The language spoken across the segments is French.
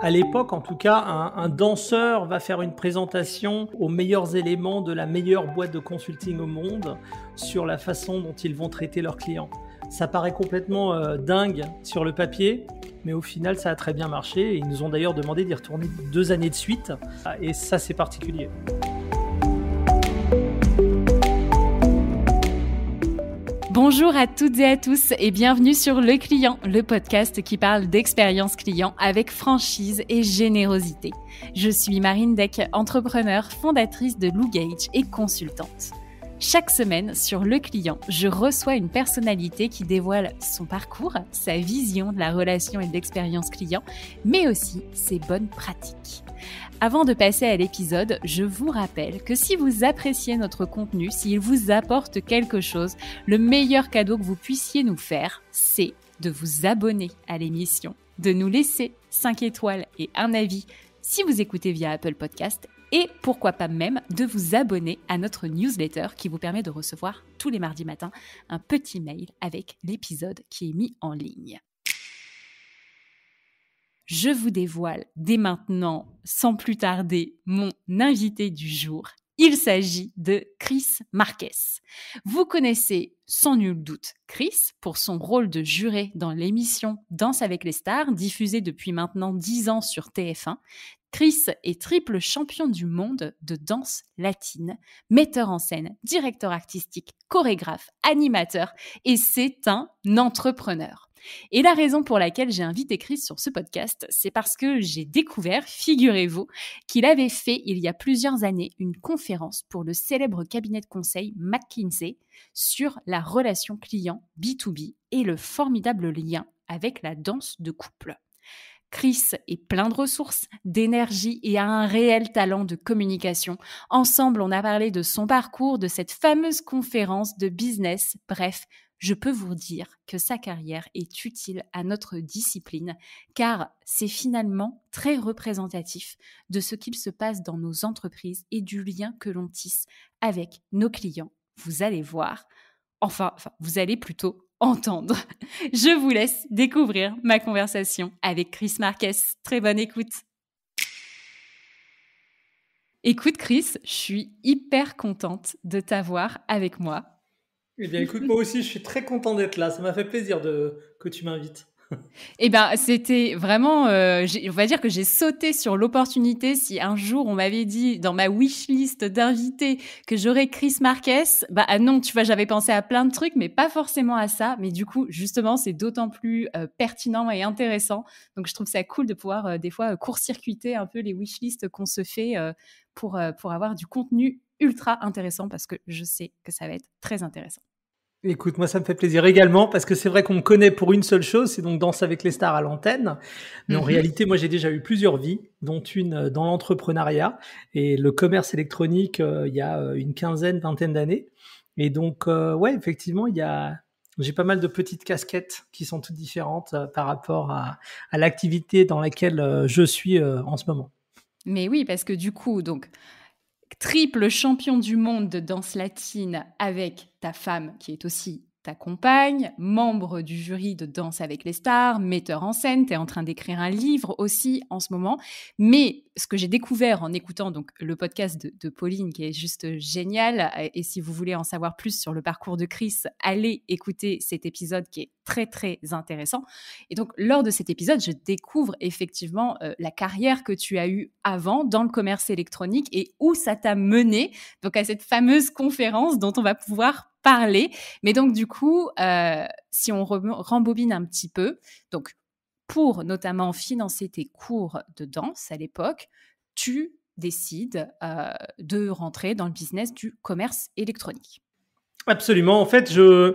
À l'époque, en tout cas, un danseur va faire une présentation aux meilleurs éléments de la meilleure boîte de consulting au monde sur la façon dont ils vont traiter leurs clients. Ça paraît complètement dingue sur le papier, mais au final, ça a très bien marché. Et ils nous ont d'ailleurs demandé d'y retourner 2 années de suite. Et ça, c'est particulier. Bonjour à toutes et à tous et bienvenue sur Le Client, le podcast qui parle d'expérience client avec franchise et générosité. Je suis Marine Deck, entrepreneur, fondatrice de Lougage et consultante. Chaque semaine, sur Le Client, je reçois une personnalité qui dévoile son parcours, sa vision de la relation et de l'expérience client, mais aussi ses bonnes pratiques. Avant de passer à l'épisode, je vous rappelle que si vous appréciez notre contenu, s'il vous apporte quelque chose, le meilleur cadeau que vous puissiez nous faire, c'est de vous abonner à l'émission, de nous laisser 5 étoiles et un avis si vous écoutez via Apple Podcast et pourquoi pas même de vous abonner à notre newsletter qui vous permet de recevoir tous les mardis matins un petit mail avec l'épisode qui est mis en ligne. Je vous dévoile dès maintenant, sans plus tarder, mon invité du jour. Il s'agit de Chris Marquez. Vous connaissez sans nul doute Chris pour son rôle de juré dans l'émission Danse avec les stars, diffusée depuis maintenant 10 ans sur TF1. Chris est triple champion du monde de danse latine, metteur en scène, directeur artistique, chorégraphe, animateur et c'est un entrepreneur. Et la raison pour laquelle j'ai invité Chris sur ce podcast, c'est parce que j'ai découvert, figurez-vous, qu'il avait fait il y a plusieurs années une conférence pour le célèbre cabinet de conseil McKinsey sur la relation client B2B et le formidable lien avec la danse de couple. Chris est plein de ressources, d'énergie et a un réel talent de communication. Ensemble, on a parlé de son parcours, de cette fameuse conférence de business. Bref, je peux vous dire que sa carrière est utile à notre discipline car c'est finalement très représentatif de ce qu'il se passe dans nos entreprises et du lien que l'on tisse avec nos clients. Vous allez voir, enfin vous allez plutôt entendre. Je vous laisse découvrir ma conversation avec Chris Marquez. Très bonne écoute. Écoute Chris, je suis hyper contente de t'avoir avec moi. Eh bien, écoute, moi aussi, je suis très content d'être là. Ça m'a fait plaisir que tu m'invites. Eh ben, c'était vraiment, on va dire que j'ai sauté sur l'opportunité. Si un jour on m'avait dit dans ma wishlist d'invités que j'aurais Chris Marquez, non, tu vois, j'avais pensé à plein de trucs, mais pas forcément à ça. Mais du coup, justement, c'est d'autant plus pertinent et intéressant. Donc, je trouve ça cool de pouvoir des fois court-circuiter un peu les wishlists qu'on se fait pour avoir du contenu ultra intéressant parce que je sais que ça va être très intéressant. Écoute, moi, ça me fait plaisir également parce que c'est vrai qu'on me connaît pour une seule chose, c'est donc Danse avec les stars à l'antenne. Mais en réalité, moi, j'ai déjà eu plusieurs vies, dont une dans l'entrepreneuriat et le commerce électronique il y a une quinzaine, vingtaine d'années. Et donc, ouais, effectivement, j'ai pas mal de petites casquettes qui sont toutes différentes par rapport à l'activité dans laquelle je suis en ce moment. Mais oui, parce que du coup, donc, triple champion du monde de danse latine avec ta femme qui est aussi ta compagne, membre du jury de Danse avec les stars, metteur en scène, tu es en train d'écrire un livre aussi en ce moment. Mais ce que j'ai découvert en écoutant donc le podcast de Pauline qui est juste génial, et si vous voulez en savoir plus sur le parcours de Chris, allez écouter cet épisode qui est très très intéressant. Et donc lors de cet épisode, je découvre effectivement la carrière que tu as eue avant dans le commerce électronique et où ça t'a mené donc à cette fameuse conférence dont on va pouvoir parler. Mais donc, du coup, si on rembobine un petit peu, donc pour notamment financer tes cours de danse à l'époque, tu décides de rentrer dans le business du commerce électronique. Absolument. En fait, je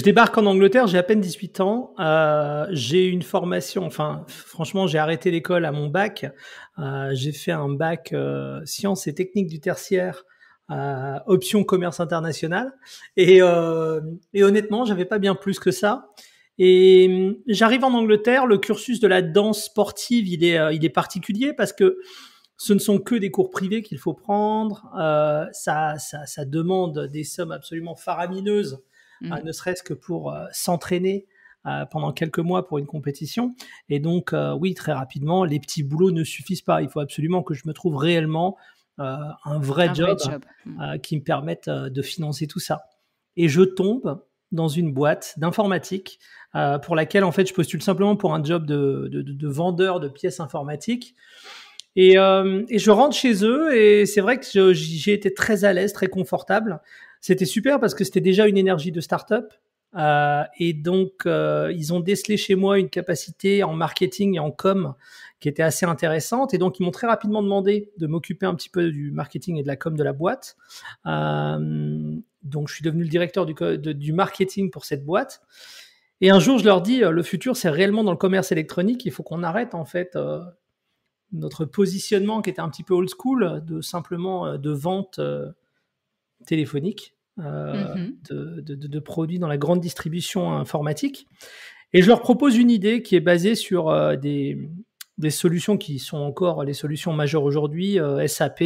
débarque en Angleterre, j'ai à peine 18 ans. J'ai une formation, enfin, franchement, j'ai arrêté l'école à mon bac. J'ai fait un bac sciences et techniques du tertiaire, option commerce international. Et honnêtement, j'avais pas bien plus que ça. Et j'arrive en Angleterre, le cursus de la danse sportive, il est particulier parce que ce ne sont que des cours privés qu'il faut prendre. Ça demande des sommes absolument faramineuses, ne serait-ce que pour s'entraîner pendant quelques mois pour une compétition. Et donc, oui, très rapidement, les petits boulots ne suffisent pas. Il faut absolument que je me trouve réellement un vrai job qui me permette de financer tout ça. Et je tombe dans une boîte d'informatique pour laquelle, en fait, je postule simplement pour un job de vendeur de pièces informatiques. Et je rentre chez eux et c'est vrai que j'ai été très à l'aise, très confortable. C'était super parce que c'était déjà une énergie de start-up. Et donc, ils ont décelé chez moi une capacité en marketing et en com qui était assez intéressante. Et donc, ils m'ont très rapidement demandé de m'occuper un petit peu du marketing et de la com de la boîte. Donc, je suis devenu le directeur du marketing pour cette boîte. Et un jour, je leur dis, le futur, c'est réellement dans le commerce électronique. Il faut qu'on arrête, en fait, notre positionnement qui était un petit peu old school, de simplement de vente téléphonique. De produits dans la grande distribution informatique. Et je leur propose une idée qui est basée sur des solutions qui sont encore les solutions majeures aujourd'hui, SAP,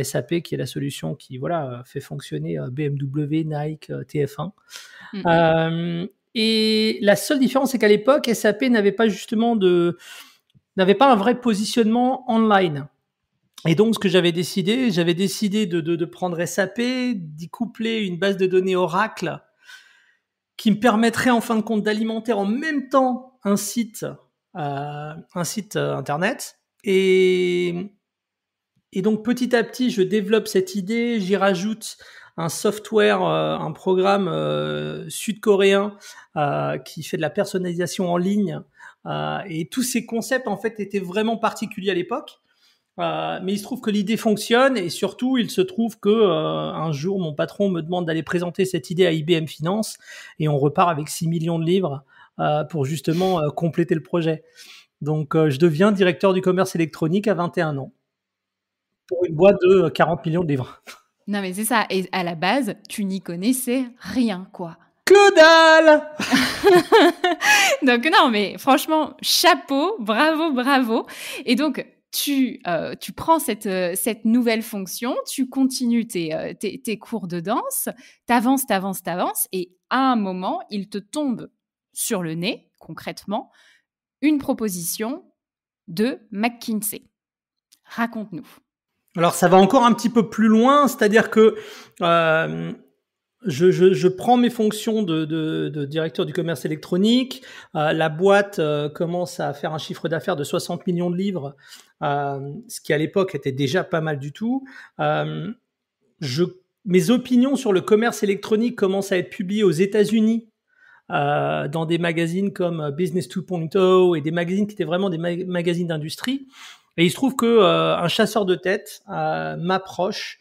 SAP qui est la solution qui fait fonctionner BMW, Nike, TF1. Et la seule différence, c'est qu'à l'époque, SAP n'avait pas un vrai positionnement online. Et donc, ce que j'avais décidé de prendre SAP, d'y coupler une base de données Oracle qui me permettrait en fin de compte d'alimenter en même temps un site internet. Et donc, petit à petit, je développe cette idée, j'y rajoute un software, un programme sud-coréen qui fait de la personnalisation en ligne. Et tous ces concepts, en fait, étaient vraiment particuliers à l'époque. Mais il se trouve que l'idée fonctionne et surtout, il se trouve que un jour, mon patron me demande d'aller présenter cette idée à IBM Finance et on repart avec 6 millions de livres pour justement compléter le projet. Donc, je deviens directeur du commerce électronique à 21 ans pour une boîte de 40 millions de livres. Non, mais c'est ça. Et à la base, tu n'y connaissais rien, quoi. Que dalle! Donc, non, mais franchement, chapeau, bravo, bravo. Et donc, tu prends cette nouvelle fonction, tu continues tes cours de danse, t'avances, et à un moment, il te tombe sur le nez, concrètement, une proposition de McKinsey. Raconte-nous. Alors, ça va encore un petit peu plus loin, c'est-à-dire que je prends mes fonctions de directeur du commerce électronique. La boîte commence à faire un chiffre d'affaires de 60 millions de livres, ce qui à l'époque était déjà pas mal du tout. Mes opinions sur le commerce électronique commencent à être publiées aux États-Unis dans des magazines comme Business 2.0 et des magazines qui étaient vraiment des magazines d'industrie. Et il se trouve que un chasseur de tête m'approche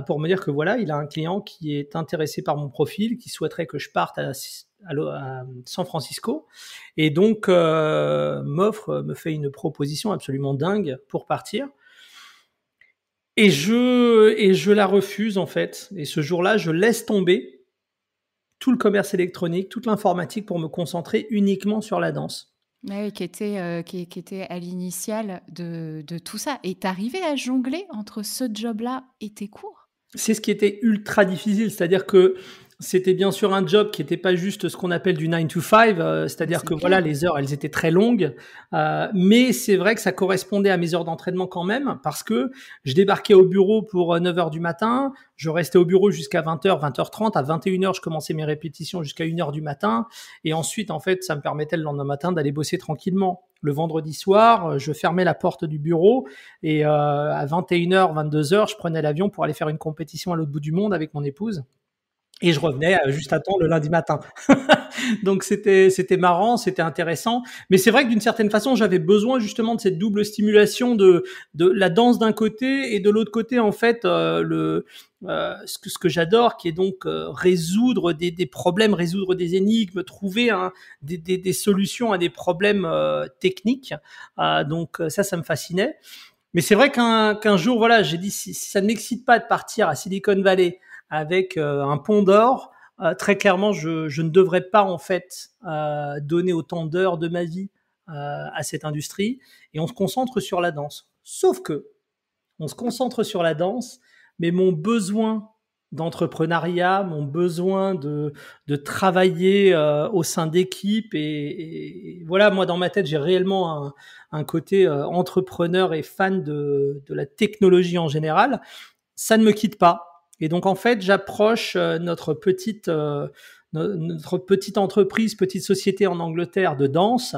pour me dire que voilà, il a un client qui est intéressé par mon profil, qui souhaiterait que je parte à San Francisco, et donc me fait une proposition absolument dingue pour partir. Et je la refuse en fait. Et ce jour-là, je laisse tomber tout le commerce électronique, toute l'informatique pour me concentrer uniquement sur la danse. Oui, qui était à l'initiale de tout ça. Et t'arrivais à jongler entre ce job-là et tes cours? C'est ce qui était ultra difficile, c'est-à-dire que c'était bien sûr un job qui n'était pas juste ce qu'on appelle du 9 to 5, c'est-à-dire que voilà, les heures, elles étaient très longues, mais c'est vrai que ça correspondait à mes heures d'entraînement quand même, parce que je débarquais au bureau pour 9h du matin, je restais au bureau jusqu'à 20h, 20h30, à 21h, je commençais mes répétitions jusqu'à 1h du matin, et ensuite, en fait, ça me permettait le lendemain matin d'aller bosser tranquillement. Le vendredi soir, je fermais la porte du bureau et à 21h, 22h, je prenais l'avion pour aller faire une compétition à l'autre bout du monde avec mon épouse. Et je revenais juste à temps le lundi matin. Donc c'était marrant, c'était intéressant. Mais c'est vrai que d'une certaine façon, j'avais besoin justement de cette double stimulation de la danse d'un côté et de l'autre côté, en fait, ce que j'adore, qui est donc résoudre des problèmes, résoudre des énigmes, trouver des solutions à des problèmes techniques. Donc ça me fascinait. Mais c'est vrai qu'un jour, voilà, j'ai dit, si ça ne m'excite pas de partir à Silicon Valley avec un pont d'or, très clairement, je ne devrais pas en fait donner autant d'heures de ma vie à cette industrie, et on se concentre sur la danse. Sauf que on se concentre sur la danse, mais mon besoin d'entrepreneuriat, mon besoin de travailler au sein d'équipes et voilà, moi dans ma tête j'ai réellement un côté entrepreneur et fan de la technologie en général. Ça ne me quitte pas et donc en fait j'approche notre petite entreprise, petite société en Angleterre de danse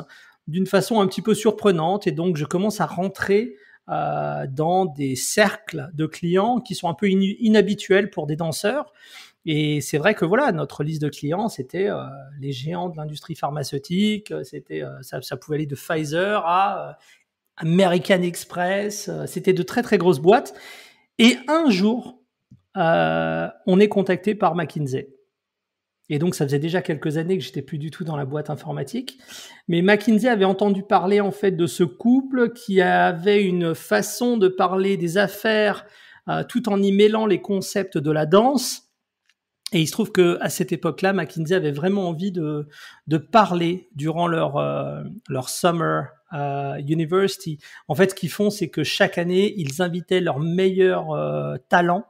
d'une façon un petit peu surprenante et donc je commence à rentrer dans des cercles de clients qui sont un peu inhabituels pour des danseurs. Et c'est vrai que voilà, notre liste de clients, c'était les géants de l'industrie pharmaceutique, c'était ça pouvait aller de Pfizer à American Express, c'était de très très grosses boîtes. Et un jour, on est contacté par McKinsey. Et donc, ça faisait déjà quelques années que j'étais plus du tout dans la boîte informatique. Mais McKinsey avait entendu parler, en fait, de ce couple qui avait une façon de parler des affaires, tout en y mêlant les concepts de la danse. Et il se trouve que à cette époque-là, McKinsey avait vraiment envie de parler durant leur summer university. En fait, ce qu'ils font, c'est que chaque année, ils invitaient leurs meilleurs talents,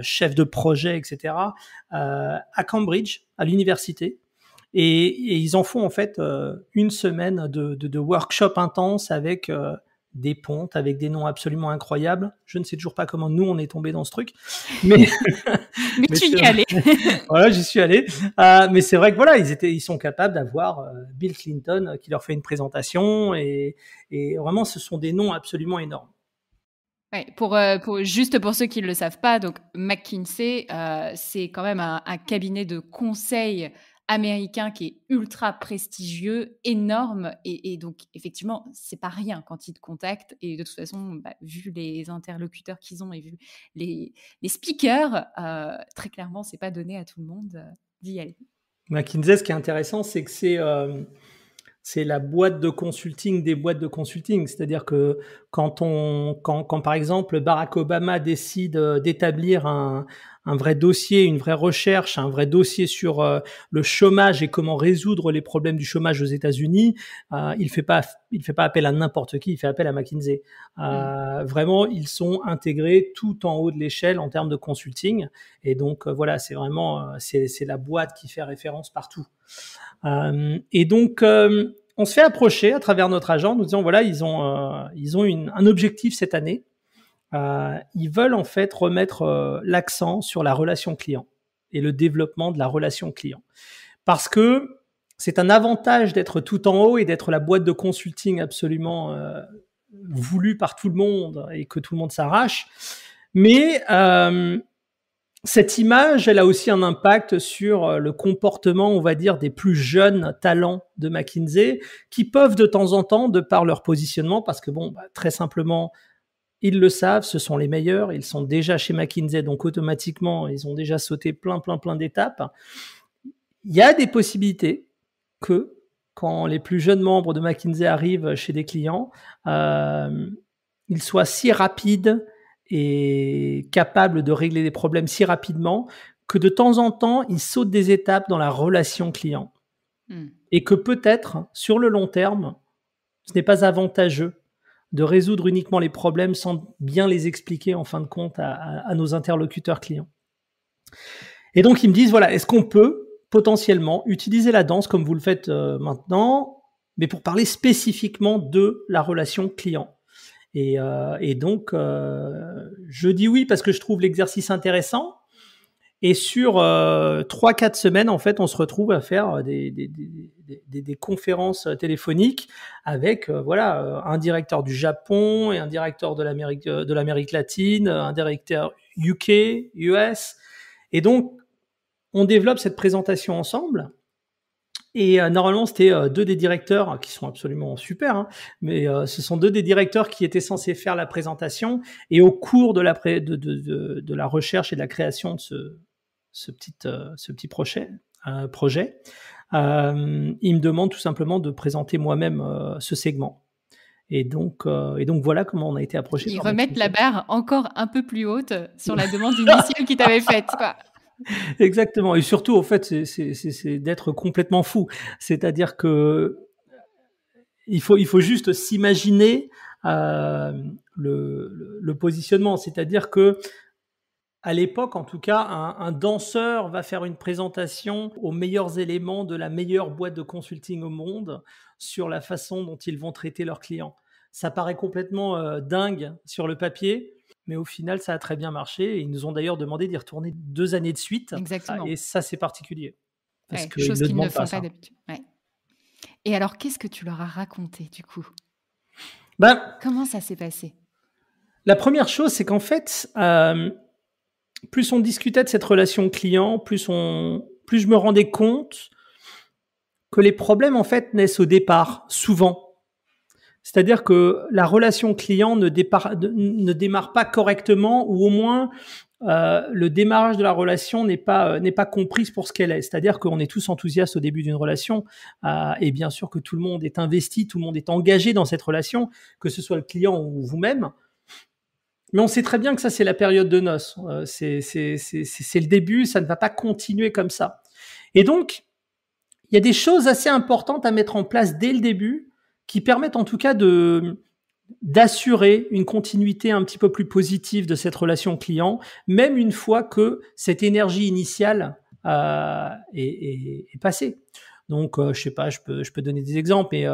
chefs de projet, etc., à Cambridge, à l'université. Et ils en font en fait une semaine de workshop intense avec des pontes, avec des noms absolument incroyables. Je ne sais toujours pas comment nous on est tombé dans ce truc, mais Mais tu y es allé. voilà, j'y suis allé. Mais c'est vrai que voilà, ils sont capables d'avoir Bill Clinton qui leur fait une présentation et vraiment, ce sont des noms absolument énormes. Ouais, juste pour ceux qui ne le savent pas, donc McKinsey, c'est quand même un cabinet de conseil américain qui est ultra prestigieux, énorme, et donc effectivement, c'est pas rien quand ils te contactent. Et de toute façon, vu les interlocuteurs qu'ils ont et vu les speakers, très clairement, c'est pas donné à tout le monde d'y aller. McKinsey, ce qui est intéressant, c'est que c'est la boîte de consulting des boîtes de consulting. C'est-à-dire que quand par exemple Barack Obama décide d'établir un vrai dossier, une vraie recherche, un vrai dossier sur le chômage et comment résoudre les problèmes du chômage aux États-Unis, il fait pas appel à n'importe qui, il fait appel à McKinsey. Vraiment, ils sont intégrés tout en haut de l'échelle en termes de consulting. Et donc voilà, c'est vraiment c'est la boîte qui fait référence partout. Et donc, on se fait approcher à travers notre agent, nous disant voilà, ils ont un objectif cette année. Ils veulent en fait remettre l'accent sur la relation client et le développement de la relation client, parce que c'est un avantage d'être tout en haut et d'être la boîte de consulting absolument voulue par tout le monde et que tout le monde s'arrache, mais cette image, elle a aussi un impact sur le comportement, on va dire, des plus jeunes talents de McKinsey qui peuvent de temps en temps, de par leur positionnement, parce que très simplement, ils le savent, ce sont les meilleurs, ils sont déjà chez McKinsey, donc automatiquement, ils ont déjà sauté plein d'étapes. Il y a des possibilités que, quand les plus jeunes membres de McKinsey arrivent chez des clients, ils soient si rapides et capable de régler des problèmes si rapidement que de temps en temps, ils sautent des étapes dans la relation client. Et que peut-être, sur le long terme, ce n'est pas avantageux de résoudre uniquement les problèmes sans bien les expliquer en fin de compte à nos interlocuteurs clients. Et donc, ils me disent, voilà, est-ce qu'on peut potentiellement utiliser la danse comme vous le faites maintenant, mais pour parler spécifiquement de la relation client ? Et donc, je dis oui parce que je trouve l'exercice intéressant. Et sur 3-4 semaines, en fait, on se retrouve à faire des conférences téléphoniques avec un directeur du Japon et un directeur de l'Amérique latine, un directeur UK, US. Et donc, on développe cette présentation ensemble. Et normalement, c'était deux des directeurs qui sont absolument super, hein, mais ce sont deux des directeurs qui étaient censés faire la présentation. Et au cours de la recherche et de la création de ce petit projet, ils me demandent tout simplement de présenter moi-même ce segment. Et donc voilà comment on a été approché. Ils remettent la barre encore un peu plus haute sur la demande initiale qu'ils t'avaient faite, quoi. Exactement. Et surtout, en fait, c'est d'être complètement fou. C'est-à-dire que il faut juste s'imaginer le positionnement. C'est-à-dire que à l'époque, en tout cas, un danseur va faire une présentation aux meilleurs éléments de la meilleure boîte de consulting au monde sur la façon dont ils vont traiter leurs clients. Ça paraît complètement dingue sur le papier, mais au final, ça a très bien marché. Et ils nous ont d'ailleurs demandé d'y retourner 2 années de suite. Exactement. Et ça, c'est particulier. Parce Ouais, qu'ils chose ne qu'ils ne demandent font pas pas ça. d'habitude. Ouais. Et alors, qu'est-ce que tu leur as raconté du coup? Ben, Comment ça s'est passé? la première chose, c'est qu'en fait, plus on discutait de cette relation client, plus je me rendais compte que les problèmes, en fait, naissent au départ, souvent. C'est-à-dire que la relation client ne démarre pas correctement, ou au moins le démarrage de la relation n'est pas comprise pour ce qu'elle est. C'est-à-dire qu'on est tous enthousiastes au début d'une relation, et bien sûr que tout le monde est investi, tout le monde est engagé dans cette relation, que ce soit le client ou vous-même. Mais on sait très bien que ça, c'est la période de noces. C'est le début, ça ne va pas continuer comme ça. Et donc, il y a des choses assez importantes à mettre en place dès le début qui permettent en tout cas d'assurer une continuité un petit peu plus positive de cette relation client, même une fois que cette énergie initiale est passée. Donc, je sais pas, je peux donner des exemples. Mais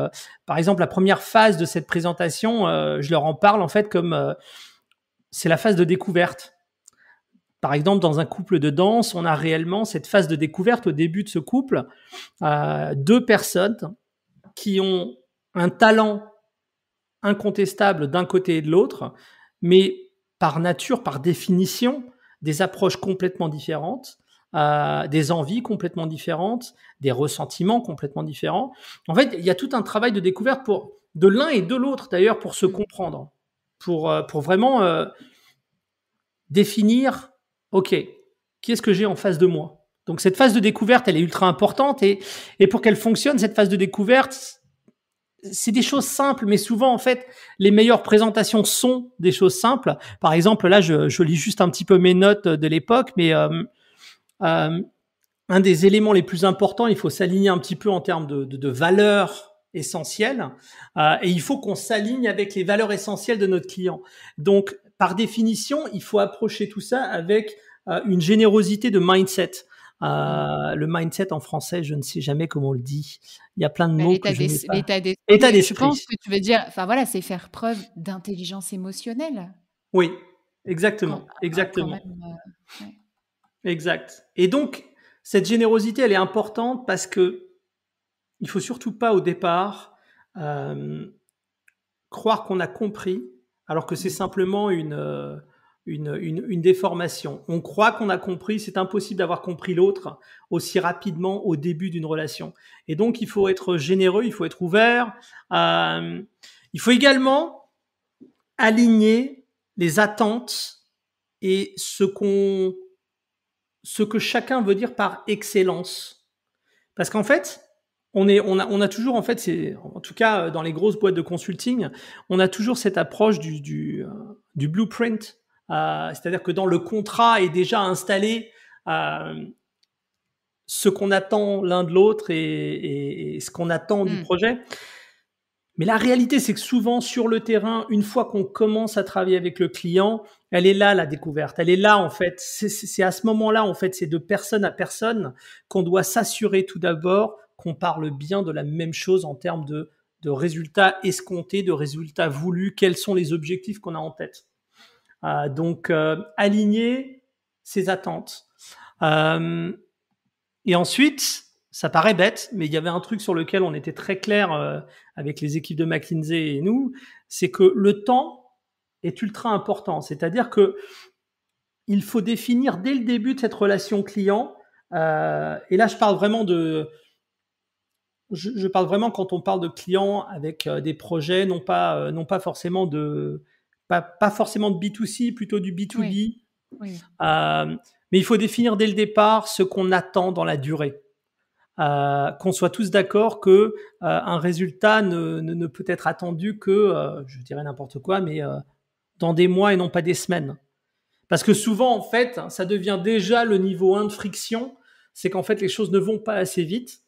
par exemple, la première phase de cette présentation, je leur en parle en fait comme c'est la phase de découverte. Par exemple, dans un couple de danse, on a réellement cette phase de découverte au début de ce couple, 2 personnes qui ont un talent incontestable d'un côté et de l'autre, mais par nature, par définition, des approches complètement différentes, des envies complètement différentes, des ressentiments complètement différents. En fait, il y a tout un travail de découverte de l'un et de l'autre d'ailleurs pour se comprendre, pour vraiment définir, OK, qui est-ce que j'ai en face de moi? Donc cette phase de découverte, elle est ultra importante et pour qu'elle fonctionne, cette phase de découverte, c'est des choses simples, mais souvent, en fait, les meilleures présentations sont des choses simples. Par exemple, là, je lis juste un petit peu mes notes de l'époque, mais un des éléments les plus importants, il faut s'aligner un petit peu en termes de valeurs essentielles, et il faut qu'on s'aligne avec les valeurs essentielles de notre client. Donc, par définition, il faut approcher tout ça avec une générosité de mindset. Le mindset en français, je ne sais jamais comment on le dit. Il y a plein de mots que je n'ai pas. L'état d'esprit. État Je pense d'esprit. que tu veux dire, enfin voilà, c'est faire preuve d'intelligence émotionnelle. Oui, exactement, Quand exactement. même. Ouais. Exact. Et donc, cette générosité, elle est importante parce que il faut surtout pas au départ croire qu'on a compris, alors que c'est simplement une déformation. On croit qu'on a compris, c'est impossible d'avoir compris l'autre aussi rapidement au début d'une relation. Et donc, il faut être généreux, il faut être ouvert. Il faut également aligner les attentes et ce que chacun veut dire par excellence. Parce qu'en fait, on a toujours, en fait, en tout cas dans les grosses boîtes de consulting, on a toujours cette approche du blueprint. C'est-à-dire que dans le contrat est déjà installé ce qu'on attend l'un de l'autre et ce qu'on attend du projet. Mais la réalité, c'est que souvent sur le terrain, une fois qu'on commence à travailler avec le client, elle est là la découverte. Elle est là en fait. C'est à ce moment-là en fait, c'est de personne à personne qu'on doit s'assurer tout d'abord qu'on parle bien de la même chose en termes de résultats escomptés, de résultats voulus. Quels sont les objectifs qu'on a en tête? Donc aligner ses attentes. Et ensuite, ça paraît bête, mais il y avait un truc sur lequel on était très clair avec les équipes de McKinsey et nous, c'est que le temps est ultra important. C'est-à-dire que il faut définir dès le début de cette relation client, et là je parle vraiment je parle vraiment quand on parle de clients avec des projets, non pas forcément pas forcément de B2C, plutôt du B2B. Oui. Oui. Mais il faut définir dès le départ ce qu'on attend dans la durée. Qu'on soit tous d'accord que un résultat ne peut être attendu que, je dirais n'importe quoi, mais dans des mois et non pas des semaines. Parce que souvent, en fait, ça devient déjà le niveau 1 de friction, c'est qu'en fait, les choses ne vont pas assez vite.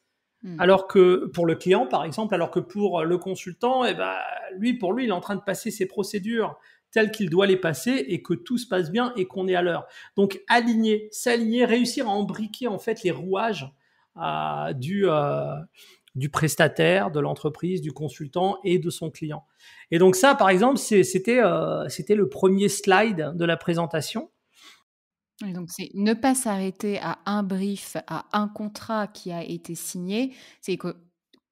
Alors que pour le client, par exemple, alors que pour le consultant, pour lui, il est en train de passer ses procédures tels qu'il doit les passer et que tout se passe bien et qu'on est à l'heure. Donc s'aligner, réussir à embriquer en fait les rouages du prestataire, de l'entreprise, du consultant et de son client. Et donc ça, par exemple, c'était le premier slide de la présentation. Et donc, c'est ne pas s'arrêter à un brief, à un contrat qui a été signé. C'est que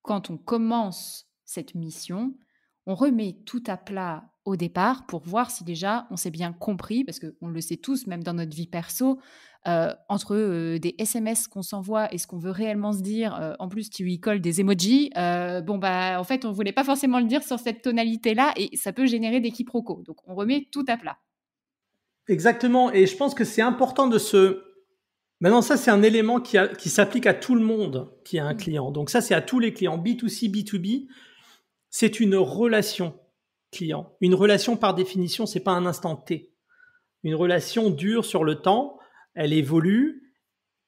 quand on commence cette mission, on remet tout à plat au départ pour voir si déjà on s'est bien compris, parce qu'on le sait tous, même dans notre vie perso, entre des SMS qu'on s'envoie et ce qu'on veut réellement se dire, en plus tu y colles des emojis, en fait on voulait pas forcément le dire sur cette tonalité-là et ça peut générer des quiproquos. Donc on remet tout à plat. Exactement, et je pense que c'est important Maintenant, ça, c'est un élément qui s'applique à tout le monde qui a un client. Donc ça, c'est à tous les clients, B2C, B2B. C'est une relation client. Une relation, par définition, c'est pas un instant T. Une relation dure sur le temps, elle évolue.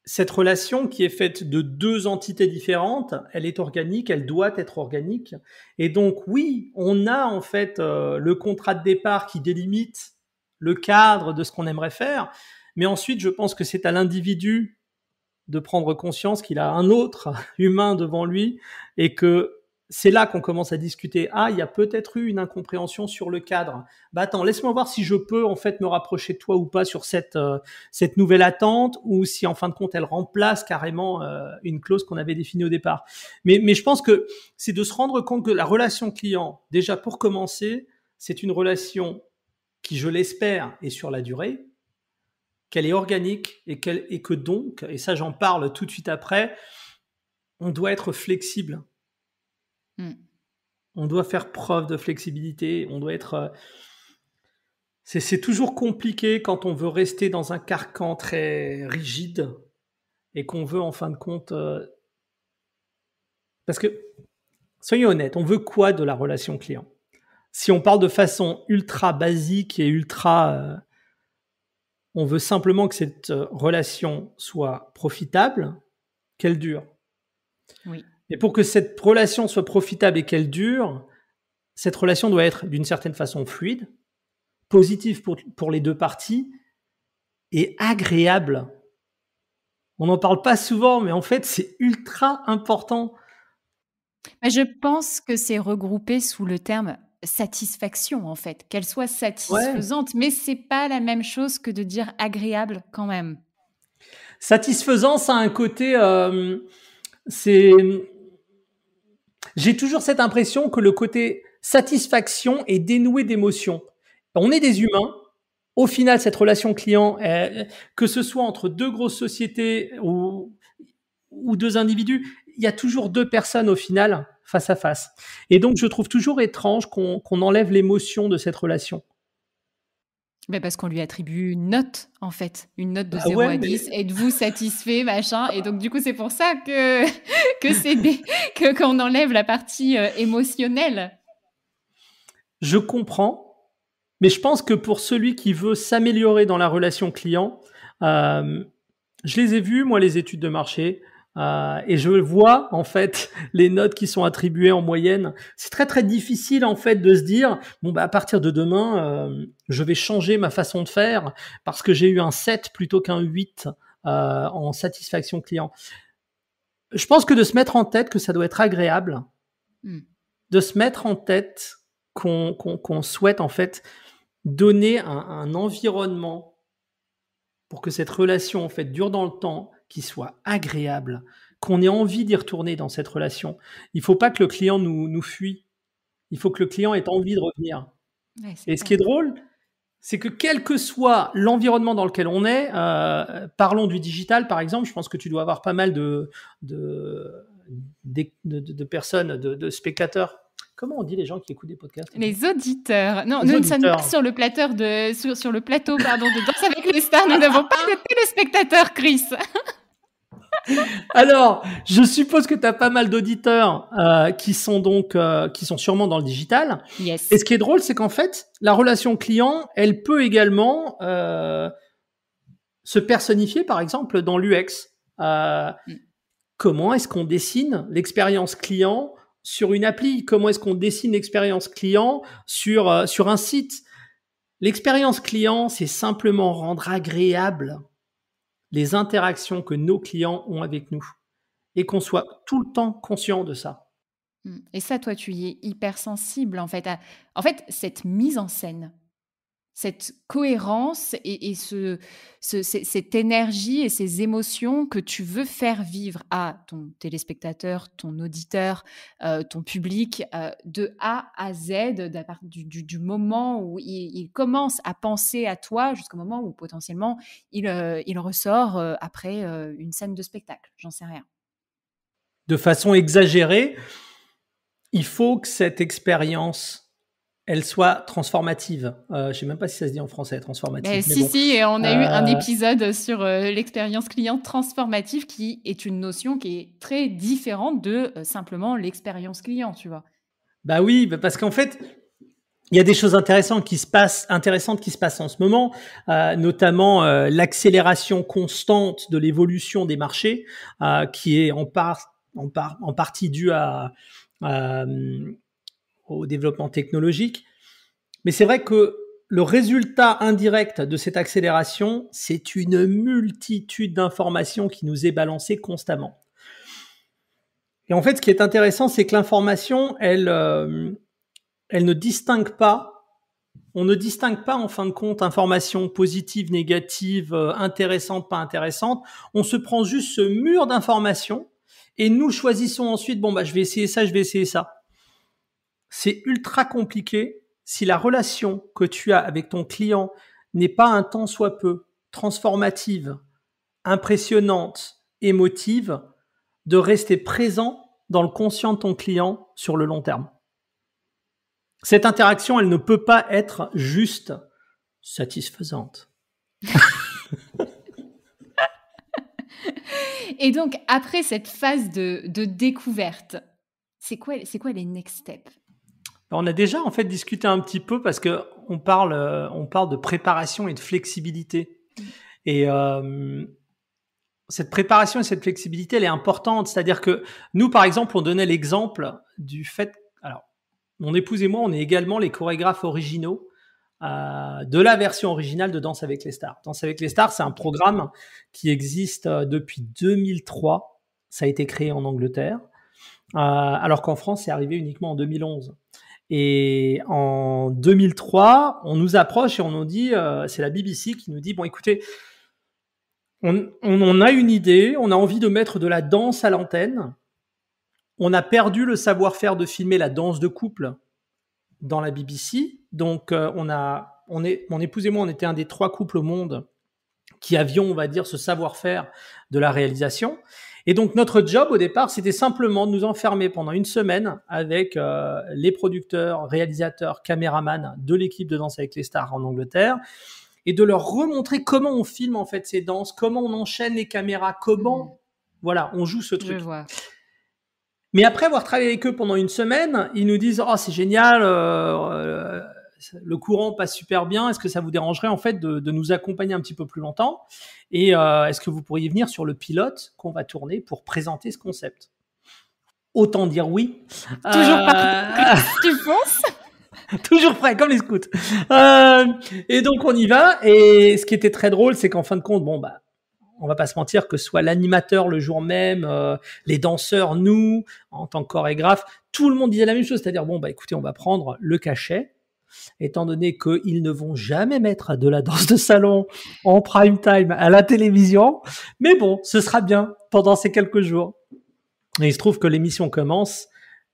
Cette relation qui est faite de deux entités différentes, elle est organique, elle doit être organique. Et donc, oui, on a en fait le contrat de départ qui délimite le cadre de ce qu'on aimerait faire. Mais ensuite, je pense que c'est à l'individu de prendre conscience qu'il a un autre humain devant lui et que c'est là qu'on commence à discuter. Ah, il y a peut-être eu une incompréhension sur le cadre. Bah attends, laisse-moi voir si je peux en fait me rapprocher de toi ou pas sur cette nouvelle attente, ou si en fin de compte elle remplace carrément une clause qu'on avait définie au départ. Mais je pense que c'est de se rendre compte que la relation client, déjà pour commencer, c'est une relation qui, je l'espère, est sur la durée, qu'elle est organique et que donc, et ça j'en parle tout de suite après, on doit être flexible. On doit faire preuve de flexibilité. On doit être. C'est toujours compliqué quand on veut rester dans un carcan très rigide et qu'on veut en fin de compte. Parce que, soyons honnêtes, on veut quoi de la relation client? Si on parle de façon ultra basique et ultra. On veut simplement que cette relation soit profitable, qu'elle dure. Oui. Et pour que cette relation soit profitable et qu'elle dure, cette relation doit être d'une certaine façon fluide, positive pour les deux parties et agréable. On n'en parle pas souvent, mais en fait, c'est ultra important. Je pense que c'est regroupé sous le terme satisfaction, en fait, qu'elle soit satisfaisante, mais c'est pas la même chose que de dire agréable quand même. Satisfaisant, ça a un côté... J'ai toujours cette impression que le côté satisfaction est dénoué d'émotion. On est des humains. Au final, cette relation client, que ce soit entre deux grosses sociétés ou deux individus, il y a toujours deux personnes au final face à face. Et donc, je trouve toujours étrange qu'on enlève l'émotion de cette relation. Mais parce qu'on lui attribue une note, en fait, une note de 0 à 10. Êtes-vous satisfait, machin? Et donc, du coup, c'est pour ça qu'on enlève la partie émotionnelle. Je comprends, mais je pense que pour celui qui veut s'améliorer dans la relation client, je les ai vus, moi, les études de marché, et je vois en fait les notes qui sont attribuées en moyenne. C'est très très difficile en fait de se dire à partir de demain je vais changer ma façon de faire parce que j'ai eu un 7 plutôt qu'un 8 en satisfaction client. Je pense que de se mettre en tête que ça doit être agréable, de se mettre en tête qu'on souhaite en fait donner un environnement pour que cette relation en fait dure dans le temps, qui soit agréable, qu'on ait envie d'y retourner dans cette relation. Il ne faut pas que le client nous fuit. Il faut que le client ait envie de revenir. Ouais, et ce qui est drôle, c'est que quel que soit l'environnement dans lequel on est, parlons du digital par exemple, je pense que tu dois avoir pas mal de personnes, de spectateurs. Comment on dit les gens qui écoutent des podcasts? Les auditeurs. Non, nous ne sommes pas sur le plateau de Danse avec les stars. Nous n'avons pas de téléspectateurs, Chris. Alors, je suppose que tu as pas mal d'auditeurs qui sont sûrement dans le digital. Yes. Et ce qui est drôle, c'est qu'en fait, la relation client, elle peut également se personnifier, par exemple, dans l'UX. Comment est-ce qu'on dessine l'expérience client sur une appli? Comment est-ce qu'on dessine l'expérience client sur un site? L'expérience client, c'est simplement rendre agréable les interactions que nos clients ont avec nous et qu'on soit tout le temps conscient de ça. Et ça, toi, tu y es hypersensible, en fait, en fait, cette mise en scène, cette cohérence et cette énergie et ces émotions que tu veux faire vivre à ton téléspectateur, ton auditeur, ton public, de A à Z, du moment où il commence à penser à toi jusqu'au moment où potentiellement il ressort, après, une scène de spectacle. J'en sais rien. De façon exagérée, il faut que cette expérience elle soit transformative. Je sais même pas si ça se dit en français, transformative. Si, bon. Si, et on a eu un épisode sur l'expérience client transformative qui est une notion qui est très différente de simplement l'expérience client, tu vois. Bah oui, parce qu'en fait, il y a des choses intéressantes qui se passent en ce moment, notamment l'accélération constante de l'évolution des marchés, qui est en partie due au développement technologique. Mais c'est vrai que le résultat indirect de cette accélération, c'est une multitude d'informations qui nous est balancée constamment. Et en fait, ce qui est intéressant, c'est que l'information, elle ne distingue pas. On ne distingue pas, en fin de compte, information positive, négative, intéressante, pas intéressante. On se prend juste ce mur d'informations et nous choisissons ensuite, je vais essayer ça, je vais essayer ça. C'est ultra compliqué si la relation que tu as avec ton client n'est pas un tant soit peu transformative, impressionnante, émotive, de rester présent dans le conscient de ton client sur le long terme. Cette interaction, elle ne peut pas être juste satisfaisante. Et donc, après cette phase de découverte, c'est quoi les next steps? On a déjà en fait discuté un petit peu parce que on parle de préparation et de flexibilité. Et cette préparation et cette flexibilité, elle est importante. C'est-à-dire que nous, par exemple, on donnait l'exemple du fait. Alors, mon épouse et moi, on est également les chorégraphes originaux de la version originale de Danse avec les stars. Danse avec les stars, c'est un programme qui existe depuis 2003. Ça a été créé en Angleterre, alors qu'en France, c'est arrivé uniquement en 2011. Et en 2003, on nous approche et on nous dit, c'est la BBC qui nous dit, bon, écoutez, on a une idée, on a envie de mettre de la danse à l'antenne. On a perdu le savoir-faire de filmer la danse de couple dans la BBC. Donc, mon épouse et moi, on était un des 3 couples au monde qui avions, on va dire, ce savoir-faire de la réalisation. Et donc, notre job, au départ, c'était simplement de nous enfermer pendant une semaine avec les producteurs, réalisateurs, caméramans de l'équipe de Danse avec les stars en Angleterre et de leur remontrer comment on filme, en fait, ces danses, comment on enchaîne les caméras, comment, voilà, on joue ce truc. Je vois. Mais après avoir travaillé avec eux pendant une semaine, ils nous disent « Oh, c'est génial, le courant passe super bien. Est-ce que ça vous dérangerait en fait de nous accompagner un petit peu plus longtemps? Et est-ce que vous pourriez venir sur le pilote qu'on va tourner pour présenter ce concept ?» Autant dire oui. Toujours pas. Tu penses? Toujours prêt, comme les scouts. Et donc on y va. Et ce qui était très drôle, c'est qu'en fin de compte, on va pas se mentir, que ce soit l'animateur le jour même, les danseurs, nous, en tant que chorégraphe, tout le monde disait la même chose, c'est-à-dire écoutez, on va prendre le cachet, étant donné qu'ils ne vont jamais mettre de la danse de salon en prime time à la télévision, mais bon, ce sera bien pendant ces quelques jours. Et il se trouve que l'émission commence,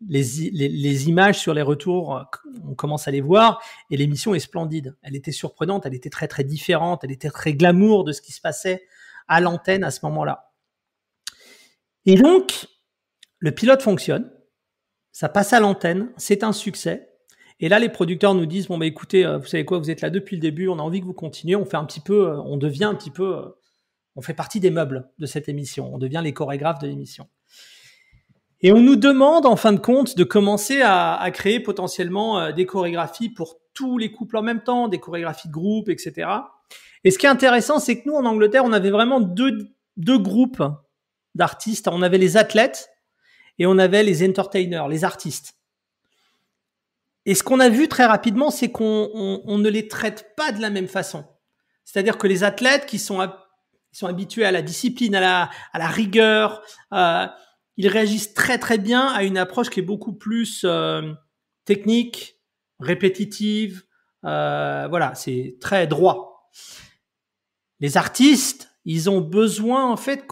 les images sur les retours, on commence à les voir, et l'émission est splendide. Elle était surprenante, elle était très très différente, elle était très glamour de ce qui se passait à l'antenne à ce moment-là. Et donc, le pilote fonctionne, ça passe à l'antenne, c'est un succès. Et là, les producteurs nous disent, écoutez, vous savez quoi, vous êtes là depuis le début, on a envie que vous continuiez, on devient un petit peu, on fait partie des meubles de cette émission, on devient les chorégraphes de l'émission. Et on nous demande, en fin de compte, de commencer à créer potentiellement des chorégraphies pour tous les couples en même temps, des chorégraphies de groupe, etc. Et ce qui est intéressant, c'est que nous, en Angleterre, on avait vraiment deux groupes d'artistes. On avait les athlètes et on avait les entertainers, les artistes. Et ce qu'on a vu très rapidement, c'est qu'on ne les traite pas de la même façon. C'est-à-dire que les athlètes qui sont habitués à la discipline, à la rigueur, ils réagissent très très bien à une approche qui est beaucoup plus technique, répétitive. Voilà, c'est très droit. Les artistes, ils ont besoin en fait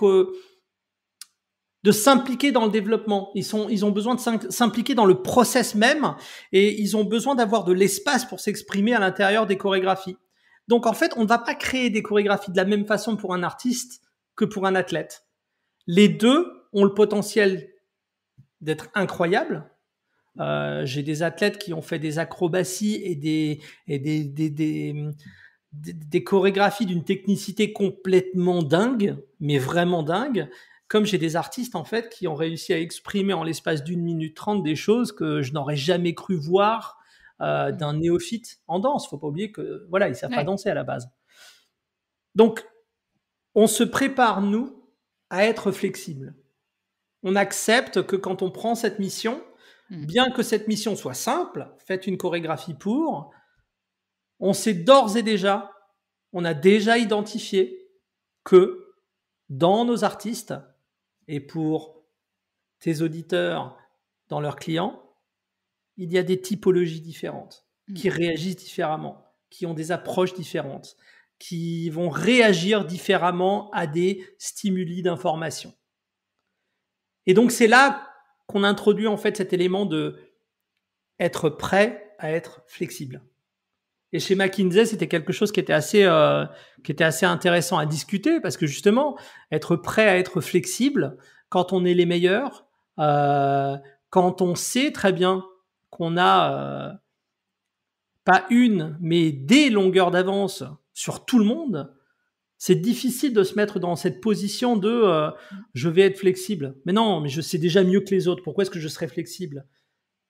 de s'impliquer dans le développement. Ils ont besoin de s'impliquer dans le process même et ils ont besoin d'avoir de l'espace pour s'exprimer à l'intérieur des chorégraphies. Donc en fait, on ne va pas créer des chorégraphies de la même façon pour un artiste que pour un athlète. Les deux ont le potentiel d'être incroyables. J'ai des athlètes qui ont fait des acrobaties et des chorégraphies d'une technicité complètement dingue, mais vraiment dingue. Comme j'ai des artistes en fait qui ont réussi à exprimer en l'espace d'1 minute 30 des choses que je n'aurais jamais cru voir d'un néophyte en danse. Faut pas oublier que voilà, ils savent pas danser à la base. Donc, on se prépare nous à être flexible. On accepte que quand on prend cette mission, bien que cette mission soit simple, faites une chorégraphie pour, on sait d'ores et déjà, on a déjà identifié que dans nos artistes et pour tes auditeurs dans leurs clients, il y a des typologies différentes qui réagissent différemment, qui ont des approches différentes, qui vont réagir différemment à des stimuli d'information. Et donc, c'est là qu'on introduit en fait cet élément de être prêt à être flexible. Et chez McKinsey, c'était quelque chose qui était assez intéressant à discuter parce que justement, être prêt à être flexible quand on est les meilleurs, quand on sait très bien qu'on a pas une, mais des longueurs d'avance sur tout le monde, c'est difficile de se mettre dans cette position de je vais être flexible. Mais non, mais je sais déjà mieux que les autres. Pourquoi est-ce que je serais flexible?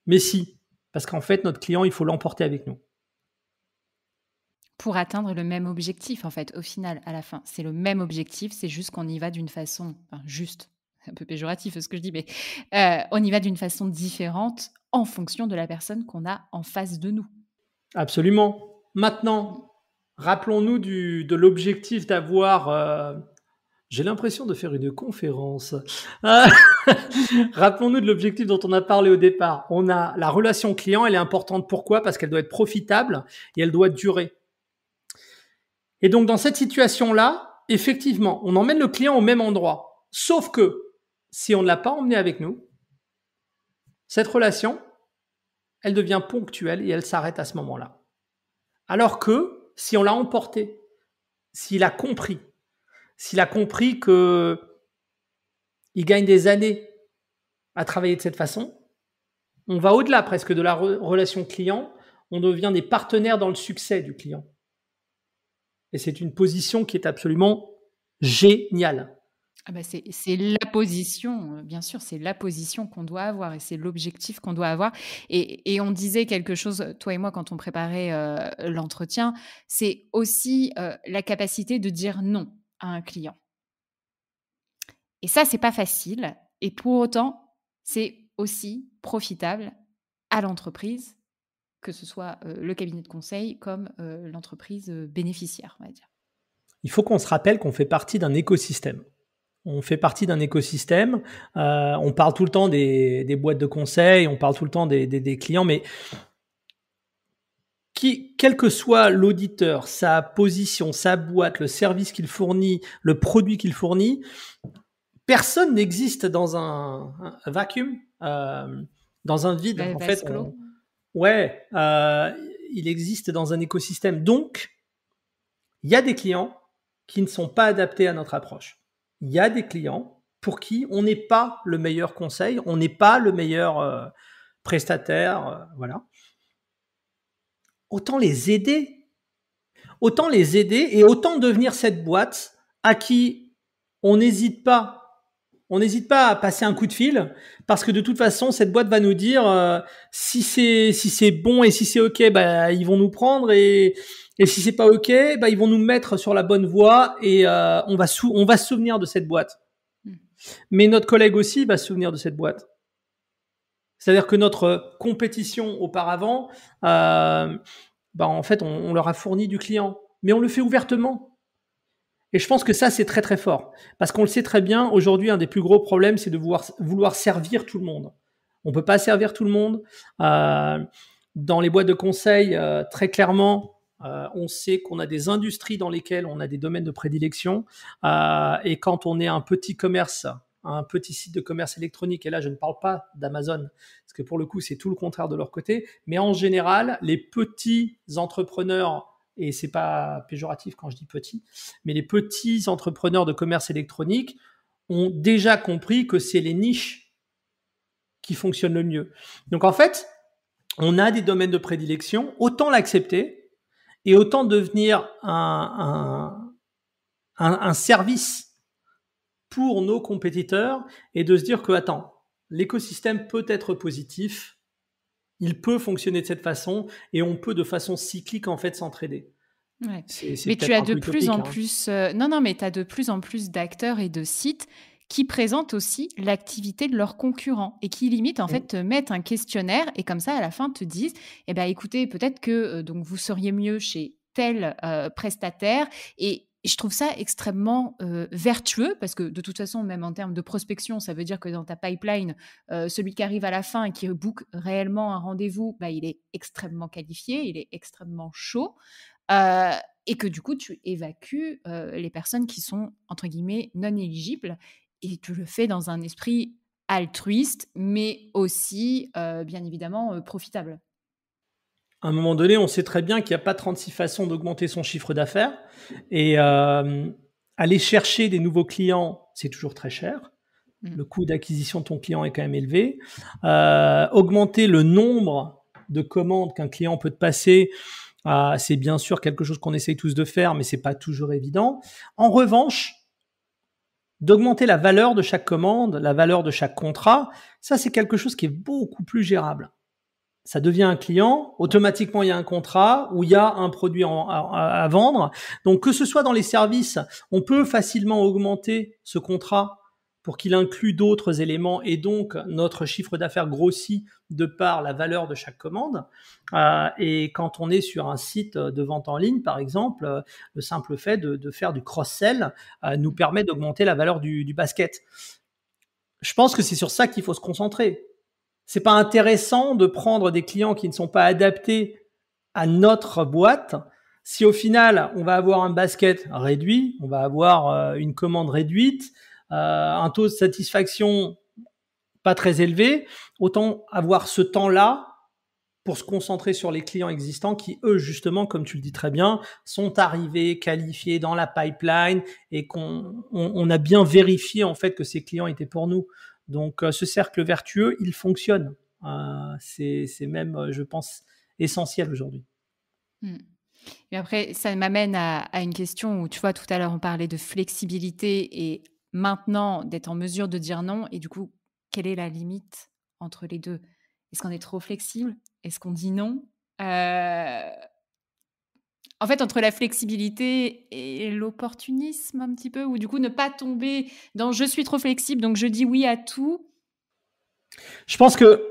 Mais si, parce qu'en fait, notre client, il faut l'emporter avec nous. Pour atteindre le même objectif, en fait, au final, à la fin. C'est le même objectif, c'est juste qu'on y va d'une façon... Enfin, juste, c'est un peu péjoratif ce que je dis, mais on y va d'une façon différente en fonction de la personne qu'on a en face de nous. Absolument. Maintenant, rappelons-nous de l'objectif d'avoir... j'ai l'impression de faire une conférence. Rappelons-nous de l'objectif dont on a parlé au départ. On a la relation client, elle est importante. Pourquoi? Parce qu'elle doit être profitable et elle doit durer. Et donc, dans cette situation-là, effectivement, on emmène le client au même endroit. Sauf que, si on ne l'a pas emmené avec nous, cette relation, elle devient ponctuelle et elle s'arrête à ce moment-là. Alors que, si on l'a emporté, s'il a compris que il gagne des années à travailler de cette façon, on va au-delà presque de la relation client, on devient des partenaires dans le succès du client. Et c'est une position qui est absolument géniale. Ah bah c'est la position, bien sûr, c'est la position qu'on doit avoir et c'est l'objectif qu'on doit avoir. Et on disait quelque chose, toi et moi, quand on préparait l'entretien, c'est aussi la capacité de dire non à un client. Et ça, c'est pas facile. Et pour autant, c'est aussi profitable à l'entreprise, que ce soit le cabinet de conseil comme l'entreprise bénéficiaire, on va dire. Il faut qu'on se rappelle qu'on fait partie d'un écosystème. On fait partie d'un écosystème. On parle tout le temps des boîtes de conseil, on parle tout le temps des clients, mais quel que soit l'auditeur, sa position, sa boîte, le service qu'il fournit, le produit qu'il fournit, personne n'existe dans un vacuum, dans un vide. En fait, il existe dans un écosystème. Donc, il y a des clients qui ne sont pas adaptés à notre approche. Il y a des clients pour qui on n'est pas le meilleur conseil, on n'est pas le meilleur prestataire, voilà. Autant les aider et autant devenir cette boîte à qui on n'hésite pas à passer un coup de fil parce que de toute façon cette boîte va nous dire si c'est bon et si c'est ok, bah ils vont nous prendre et si c'est pas ok, bah ils vont nous mettre sur la bonne voie et on va se souvenir de cette boîte. Mais notre collègue aussi va se souvenir de cette boîte. C'est-à-dire que notre compétition auparavant, en fait, on leur a fourni du client, mais on le fait ouvertement. Et je pense que ça, c'est très très fort. Parce qu'on le sait très bien, aujourd'hui, un des plus gros problèmes, c'est de vouloir servir tout le monde. On ne peut pas servir tout le monde. Dans les boîtes de conseil, très clairement, on sait qu'on a des industries dans lesquelles on a des domaines de prédilection. Et quand on est un petit commerce, un petit site de commerce électronique, et là, je ne parle pas d'Amazon, parce que pour le coup, c'est tout le contraire de leur côté. Mais en général, les petits entrepreneurs, et c'est pas péjoratif quand je dis petit, mais les petits entrepreneurs de commerce électronique ont déjà compris que c'est les niches qui fonctionnent le mieux. Donc en fait, on a des domaines de prédilection, autant l'accepter et autant devenir un service pour nos compétiteurs et de se dire que, attends, l'écosystème peut être positif, il peut fonctionner de cette façon et on peut de façon cyclique en fait s'entraider. Ouais. C'est Mais tu peut-être as un de peu plus utopique, en hein. plus, non, mais tu as de plus en plus d'acteurs et de sites qui présentent aussi l'activité de leurs concurrents et qui limite en fait te mettent un questionnaire et comme ça à la fin te disent, eh ben écoutez, peut-être que donc vous seriez mieux chez tel prestataire et je trouve ça extrêmement vertueux parce que de toute façon, même en termes de prospection, ça veut dire que dans ta pipeline, celui qui arrive à la fin et qui book réellement un rendez-vous, bah, il est extrêmement qualifié, il est extrêmement chaud. Heu et que du coup, tu évacues, les personnes qui sont, entre guillemets, «non éligibles» et tu le fais dans un esprit altruiste, mais aussi, bien évidemment, profitable. À un moment donné, on sait très bien qu'il n'y a pas 36 façons d'augmenter son chiffre d'affaires et aller chercher des nouveaux clients, c'est toujours très cher. Mmh. Le coût d'acquisition de ton client est quand même élevé. Augmenter le nombre de commandes qu'un client peut te passer, c'est bien sûr quelque chose qu'on essaye tous de faire, mais c'est pas toujours évident. En revanche, d'augmenter la valeur de chaque commande, la valeur de chaque contrat, ça c'est quelque chose qui est beaucoup plus gérable. Ça devient un client, automatiquement il y a un contrat où il y a un produit à vendre. Donc que ce soit dans les services, on peut facilement augmenter ce contrat pour qu'il inclue d'autres éléments et donc notre chiffre d'affaires grossit de par la valeur de chaque commande. Et quand on est sur un site de vente en ligne, par exemple, le simple fait de faire du cross-sell nous permet d'augmenter la valeur du basket. Je pense que c'est sur ça qu'il faut se concentrer. C'est pas intéressant de prendre des clients qui ne sont pas adaptés à notre boîte. Si au final, on va avoir un basket réduit, on va avoir une commande réduite, un taux de satisfaction pas très élevé, autant avoir ce temps-là pour se concentrer sur les clients existants qui, eux, justement, comme tu le dis très bien, sont arrivés, qualifiés dans la pipeline et qu'on a bien vérifié en fait que ces clients étaient pour nous. Donc, ce cercle vertueux, il fonctionne. C'est même, je pense, essentiel aujourd'hui. Mmh. Et après, ça m'amène à une question où, tu vois, tout à l'heure, on parlait de flexibilité et maintenant d'être en mesure de dire non. Et du coup, quelle est la limite entre les deux? Est-ce qu'on est trop flexible? Est-ce qu'on dit non? En fait, entre la flexibilité et l'opportunisme un petit peu, ou du coup ne pas tomber dans: «Je suis trop flexible, donc je dis oui à tout». Je pense que,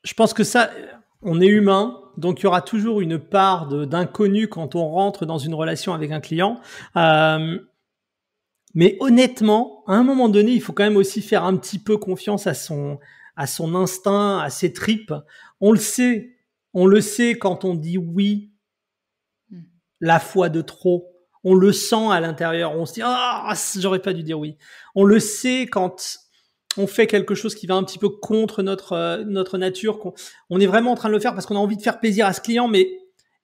je pense que ça, on est humain, donc il y aura toujours une part d'inconnu quand on rentre dans une relation avec un client. Mais honnêtement, à un moment donné, il faut quand même aussi faire un petit peu confiance à son instinct, à ses tripes. On le sait. On le sait quand on dit oui, Mmh. la fois de trop. On le sent à l'intérieur. On se dit, ah, j'aurais pas dû dire oui. On le sait quand on fait quelque chose qui va un petit peu contre notre nature. On est vraiment en train de le faire parce qu'on a envie de faire plaisir à ce client, mais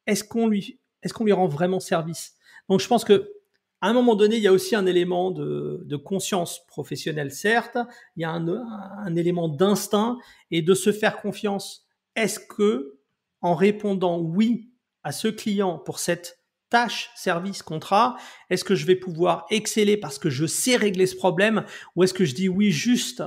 est-ce qu'on lui rend vraiment service? Donc, je pense que, à un moment donné, il y a aussi un élément de conscience professionnelle, certes. Il y a un élément d'instinct et de se faire confiance. Est-ce que, en répondant oui à ce client pour cette tâche, service, contrat, est-ce que je vais pouvoir exceller parce que je sais régler ce problème ou est-ce que je dis oui juste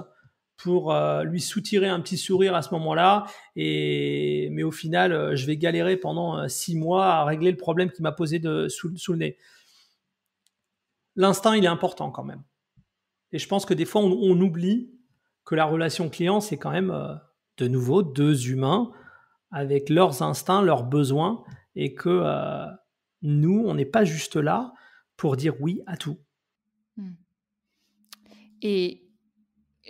pour lui soutirer un petit sourire à ce moment-là mais au final, je vais galérer pendant 6 mois à régler le problème qui m'a posé sous le nez. L'instinct, il est important quand même. Et je pense que des fois, on oublie que la relation client, c'est quand même de nouveau, deux humains avec leurs instincts, leurs besoins, et que nous, on n'est pas juste là pour dire oui à tout. Mmh. Et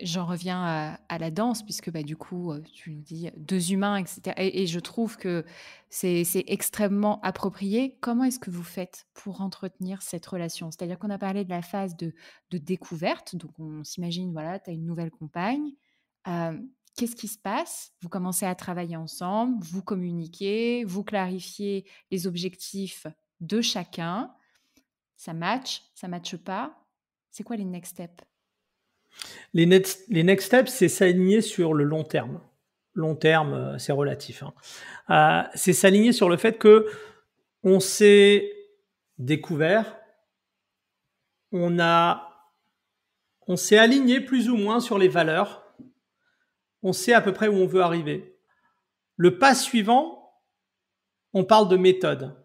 j'en reviens à la danse puisque, bah, du coup, tu nous dis 2 humains et cetera et je trouve que c'est extrêmement approprié. Comment est-ce que vous faites pour entretenir cette relation? C'est-à-dire qu'on a parlé de la phase de découverte, donc on s'imagine, voilà, tu as une nouvelle compagne. Qu'est-ce qui se passe? Vous commencez à travailler ensemble, vous communiquez, vous clarifiez les objectifs de chacun. Ça matche pas? C'est quoi les next steps? Les next steps, c'est s'aligner sur le long terme. Long terme, c'est relatif, hein. C'est s'aligner sur le fait que on s'est découvert, on a, on s'est aligné plus ou moins sur les valeurs, on sait à peu près où on veut arriver. Le pas suivant, on parle de méthode.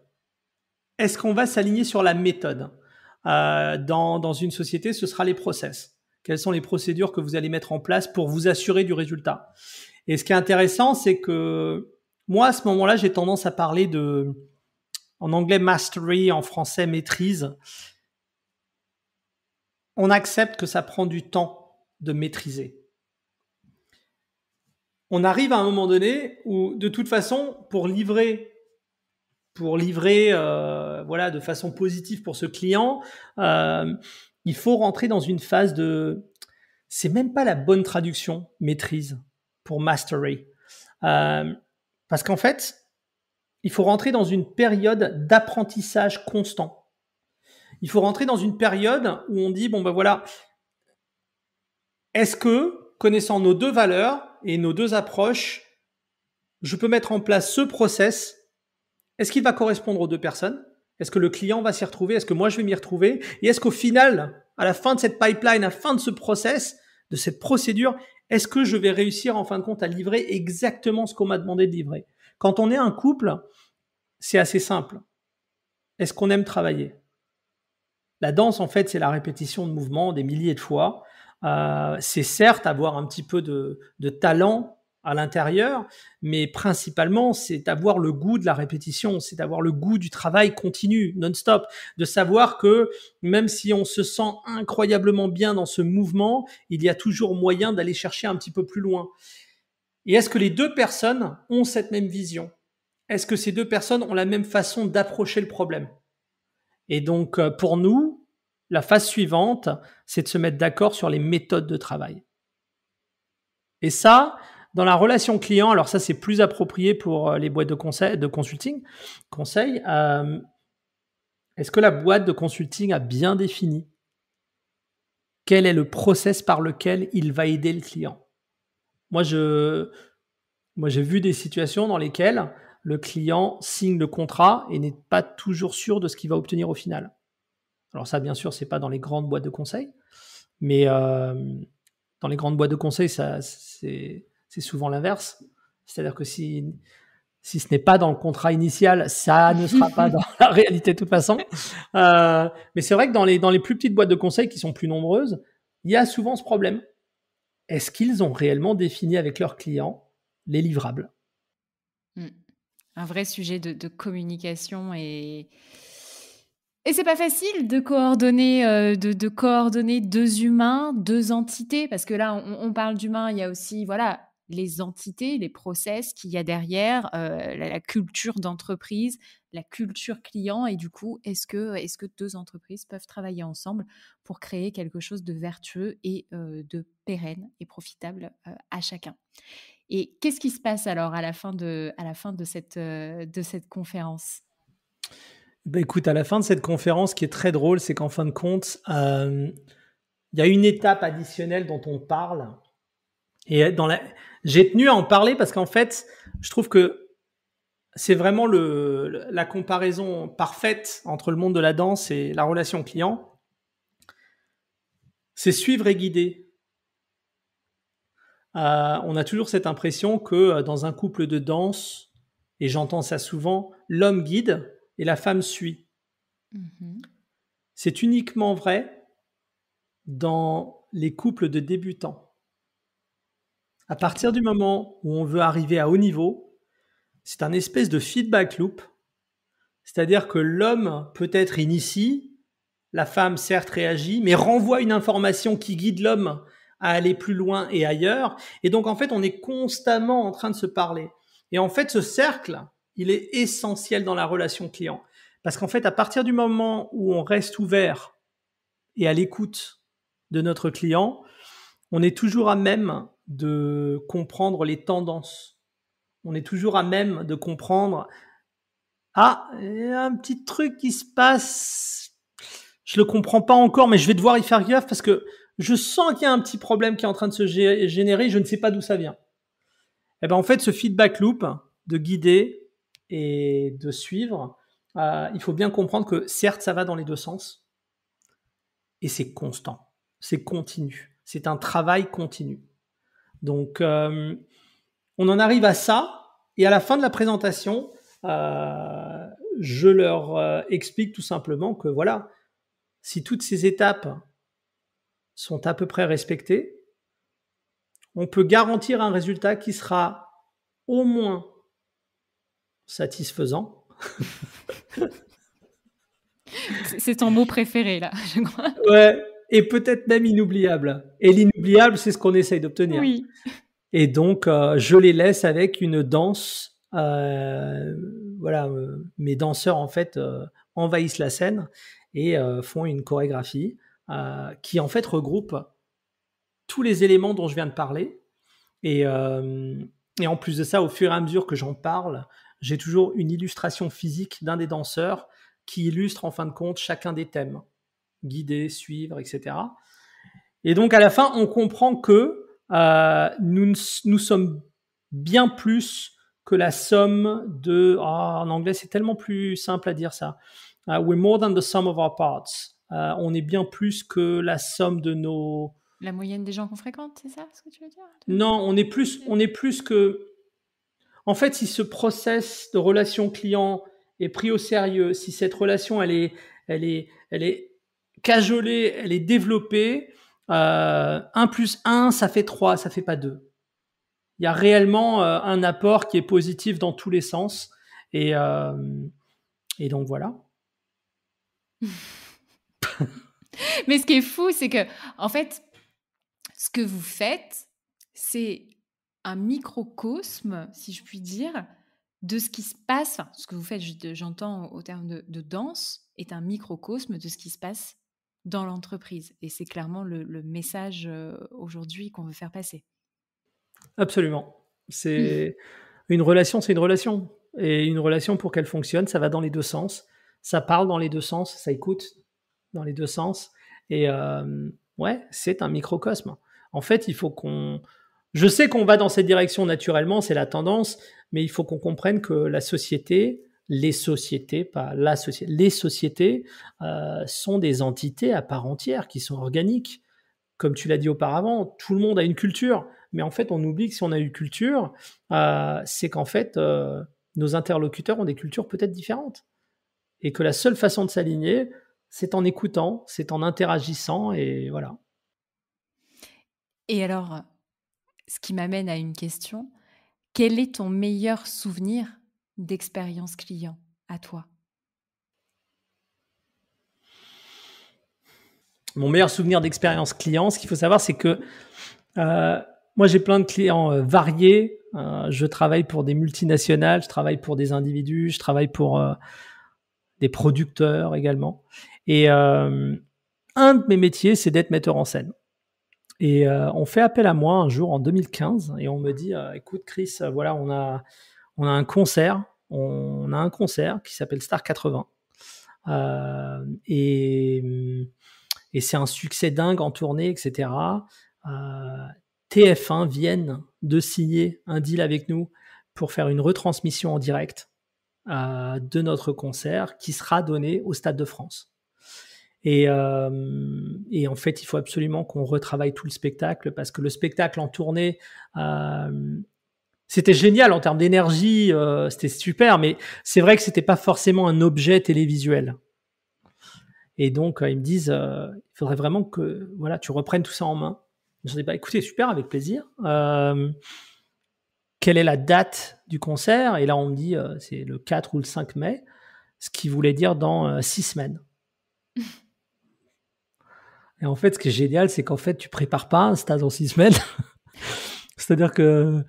Est-ce qu'on va s'aligner sur la méthode? Dans une société, ce sera les process. Quelles sont les procédures que vous allez mettre en place pour vous assurer du résultat? Et ce qui est intéressant, c'est que moi, à ce moment-là, j'ai tendance à parler en anglais mastery, en français maîtrise. On accepte que ça prend du temps de maîtriser. On arrive à un moment donné où, de toute façon, pour livrer voilà, de façon positive pour ce client, il faut rentrer dans une phase de... C'est même pas la bonne traduction, maîtrise, pour mastery. Parce qu'en fait, il faut rentrer dans une période d'apprentissage constant. Il faut rentrer dans une période où on dit, bon ben voilà, est-ce que, connaissant nos deux valeurs et nos deux approches, je peux mettre en place ce process? Est-ce qu'il va correspondre aux deux personnes? Est-ce que le client va s'y retrouver? Est-ce que moi je vais m'y retrouver? Et est-ce qu'au final, à la fin de cette pipeline, à la fin de ce process, de cette procédure, est-ce que je vais réussir en fin de compte à livrer exactement ce qu'on m'a demandé de livrer? Quand on est un couple, c'est assez simple. Est-ce qu'on aime travailler? La danse, en fait, c'est la répétition de mouvements des milliers de fois. C'est certes avoir un petit peu de talent à l'intérieur, mais principalement, c'est avoir le goût de la répétition, c'est d'avoir le goût du travail continu, non-stop, de savoir que même si on se sent incroyablement bien dans ce mouvement, il y a toujours moyen d'aller chercher un petit peu plus loin. Et est-ce que les deux personnes ont cette même vision? Est-ce que ces deux personnes ont la même façon d'approcher le problème? Et donc, pour nous, la phase suivante, c'est de se mettre d'accord sur les méthodes de travail. Et ça, dans la relation client, alors ça, c'est plus approprié pour les boîtes de consulting, conseil. Est-ce que la boîte de consulting a bien défini quel est le process par lequel il va aider le client? Moi, j'ai vu des situations dans lesquelles le client signe le contrat et n'est pas toujours sûr de ce qu'il va obtenir au final. Alors ça, bien sûr, c'est pas dans les grandes boîtes de conseil, mais dans les grandes boîtes de conseil, c'est souvent l'inverse. C'est-à-dire que si ce n'est pas dans le contrat initial, ça ne sera pas dans la réalité de toute façon. Mais c'est vrai que dans les plus petites boîtes de conseil qui sont plus nombreuses, il y a souvent ce problème. Est-ce qu'ils ont réellement défini avec leurs clients les livrables? Mmh. Un vrai sujet de communication et c'est pas facile de coordonner, de coordonner 2 humains, 2 entités parce que là, on parle d'humains, il y a aussi, voilà, les entités, les process qu'il y a derrière, la culture d'entreprise, la culture client et du coup, est-ce que 2 entreprises peuvent travailler ensemble pour créer quelque chose de vertueux et de pérenne et profitable, à chacun? Et qu'est-ce qui se passe alors à la fin de cette conférence? Ben écoute, à la fin de cette conférence, ce qui est très drôle, c'est qu'en fin de compte, il y a une étape additionnelle dont on parle. Et j'ai tenu à en parler parce qu'en fait, je trouve que c'est vraiment la comparaison parfaite entre le monde de la danse et la relation client. C'est suivre et guider. On a toujours cette impression que dans un couple de danse, et j'entends ça souvent, l'homme guide et la femme suit. Mmh. C'est uniquement vrai dans les couples de débutants. À partir du moment où on veut arriver à haut niveau, c'est un espèce de feedback loop. C'est-à-dire que l'homme peut-être initie, la femme certes réagit, mais renvoie une information qui guide l'homme à aller plus loin et ailleurs. Et donc en fait, on est constamment en train de se parler. Et en fait, ce cercle, il est essentiel dans la relation client. Parce qu'en fait, à partir du moment où on reste ouvert et à l'écoute de notre client, on est toujours à même de comprendre les tendances. On est toujours à même de comprendre il y a un petit truc qui se passe, je le comprends pas encore, mais je vais devoir y faire gaffe parce que je sens qu'il y a un petit problème qui est en train de se générer, je ne sais pas d'où ça vient. Et ben en fait, ce feedback loop de guider et de suivre, il faut bien comprendre que certes, ça va dans les deux sens et c'est constant, c'est continu, c'est un travail continu. Donc, on en arrive à ça et à la fin de la présentation, je leur explique tout simplement que voilà, si toutes ces étapes sont à peu près respectées, on peut garantir un résultat qui sera au moins satisfaisant. C'est ton mot préféré, là, je crois. Ouais, et peut-être même inoubliable. Et l'inoubliable, c'est ce qu'on essaye d'obtenir. Oui. Et donc, je les laisse avec une danse. Voilà, mes danseurs, en fait, envahissent la scène et font une chorégraphie qui, en fait, regroupe tous les éléments dont je viens de parler. Et en plus de ça, au fur et à mesure que j'en parle, j'ai toujours une illustration physique d'un des danseurs qui illustre en fin de compte chacun des thèmes. Guider, suivre, etc. Et donc à la fin, on comprend que nous sommes bien plus que la somme de... en anglais, c'est tellement plus simple à dire ça. We're more than the sum of our parts. On est bien plus que la somme de nos... La moyenne des gens qu'on fréquente, c'est ça ce que tu veux dire? Non, on est plus que... En fait, si ce process de relation client est pris au sérieux, si cette relation, elle est cajolée, elle est développée, 1 plus 1, ça fait 3, ça fait pas 2. Il y a réellement un apport qui est positif dans tous les sens. Et donc, voilà. Mais ce qui est fou, c'est que, en fait, ce que vous faites, c'est un microcosme, si je puis dire, de ce qui se passe. Enfin, ce que vous faites, j'entends au terme de danse, est un microcosme de ce qui se passe dans l'entreprise. Et c'est clairement le message aujourd'hui qu'on veut faire passer. Absolument. C'est une relation, c'est une relation. Et une relation, pour qu'elle fonctionne, ça va dans les deux sens. Ça parle dans les deux sens, ça écoute dans les deux sens. Et ouais, c'est un microcosme. En fait, il faut qu'on... Je sais qu'on va dans cette direction naturellement, c'est la tendance, mais il faut qu'on comprenne que la société, les sociétés, pas la société, les sociétés sont des entités à part entière, qui sont organiques. Comme tu l'as dit auparavant, tout le monde a une culture, mais en fait, on oublie que si on a une culture, c'est qu'en fait, nos interlocuteurs ont des cultures peut-être différentes. Et que la seule façon de s'aligner, c'est en écoutant, c'est en interagissant, et voilà. Et alors, ce qui m'amène à une question, quel est ton meilleur souvenir d'expérience client à toi? Mon meilleur souvenir d'expérience client, ce qu'il faut savoir, c'est que moi, j'ai plein de clients variés. Je travaille pour des multinationales, je travaille pour des individus, je travaille pour des producteurs également. Et un de mes métiers, c'est d'être metteur en scène. Et on fait appel à moi un jour en 2015 et on me dit écoute Chris, voilà, on a un concert, on a un concert qui s'appelle Star 80 et c'est un succès dingue en tournée, etc. TF1 viennent de signer un deal avec nous pour faire une retransmission en direct de notre concert qui sera donné au Stade de France. Et en fait, il faut absolument qu'on retravaille tout le spectacle parce que le spectacle en tournée, c'était génial en termes d'énergie, c'était super, mais c'est vrai que c'était pas forcément un objet télévisuel. Et donc, ils me disent, il faudrait vraiment que voilà, tu reprennes tout ça en main Je dis, écoutez, super, avec plaisir. Quelle est la date du concert? Et là, on me dit, c'est le 4 ou le 5 mai, ce qui voulait dire dans 6 semaines. Et en fait, ce qui est génial, c'est qu'en fait, tu prépares pas un stage en 6 semaines. C'est-à-dire que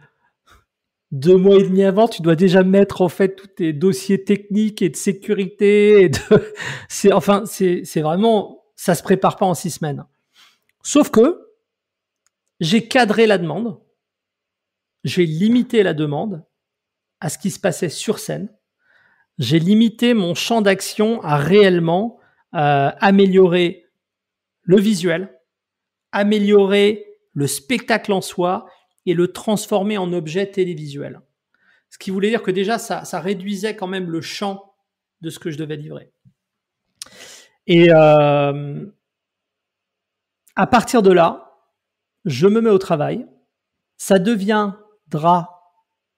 2 mois et demi avant, tu dois déjà mettre en fait tous tes dossiers techniques et de sécurité. C'est vraiment, ça se prépare pas en 6 semaines. Sauf que j'ai cadré la demande, j'ai limité la demande à ce qui se passait sur scène. J'ai limité mon champ d'action à réellement améliorer le visuel, améliorer le spectacle en soi et le transformer en objet télévisuel. Ce qui voulait dire que déjà, ça réduisait quand même le champ de ce que je devais livrer. Et à partir de là, je me mets au travail. Ça deviendra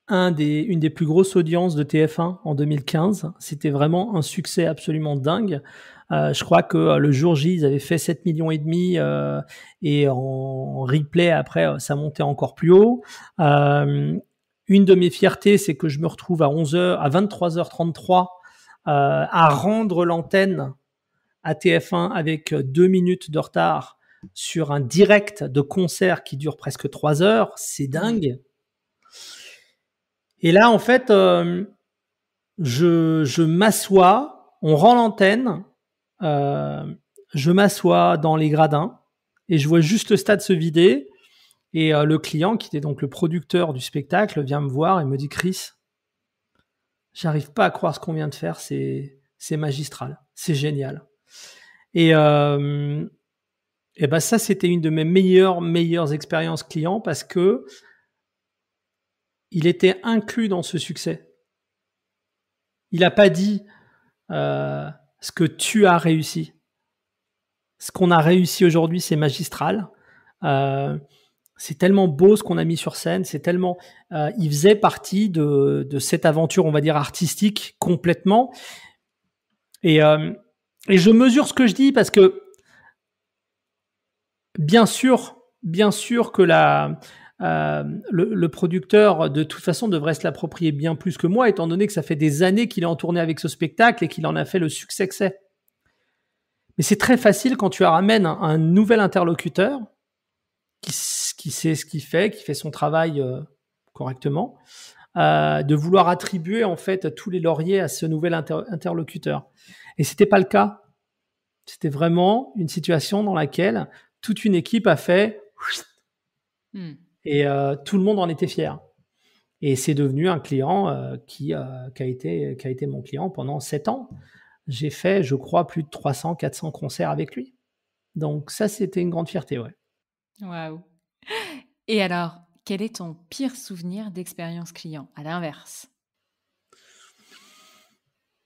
une des plus grosses audiences de TF1 en 2015. C'était vraiment un succès absolument dingue. Je crois que le jour J, ils avaient fait 7 millions et demi et en replay après, ça montait encore plus haut. Une de mes fiertés, c'est que je me retrouve à 23h33 à rendre l'antenne à TF1 avec 2 minutes de retard sur un direct de concert qui dure presque 3 heures. C'est dingue. Et là, en fait, je m'assois, on rend l'antenne, je m'assois dans les gradins et je vois juste le stade se vider. Et le client, qui était donc le producteur du spectacle, vient me voir et me dit « Chris, j'arrive pas à croire ce qu'on vient de faire, c'est magistral, c'est génial. » Et ben ça, c'était une de mes meilleures expériences clients parce que il était inclus dans ce succès. Il n'a pas dit ce que tu as réussi. Ce qu'on a réussi aujourd'hui, c'est magistral. C'est tellement beau ce qu'on a mis sur scène. C'est tellement, il faisait partie de cette aventure, on va dire artistique complètement. Et je mesure ce que je dis parce que bien sûr que le producteur de toute façon devrait se l'approprier bien plus que moi, étant donné que ça fait des années qu'il est en tournée avec ce spectacle et qu'il en a fait le succès que c'est. Mais c'est très facile quand tu ramènes un nouvel interlocuteur qui sait ce qu'il fait, qui fait son travail correctement, de vouloir attribuer en fait tous les lauriers à ce nouvel interlocuteur. Et c'était pas le cas. C'était vraiment une situation dans laquelle toute une équipe a fait et tout le monde en était fier. Et c'est devenu un client qui a été mon client pendant 7 ans. J'ai fait, je crois, plus de 300-400 concerts avec lui. Donc ça, c'était une grande fierté, ouais. Waouh. Et alors, quel est ton pire souvenir d'expérience client, à l'inverse?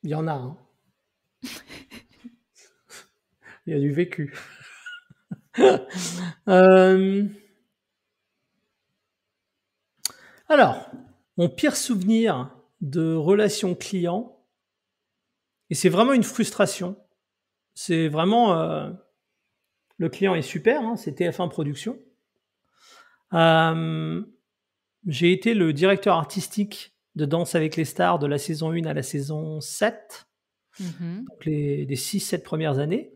Il y en a, hein. Il y a du vécu. Alors, mon pire souvenir de relation client, et c'est vraiment une frustration, c'est vraiment... le client est super, hein, c'est TF1 Productions. J'ai été le directeur artistique de Danse avec les stars de la saison 1 à la saison 7, donc des 6-7 premières années.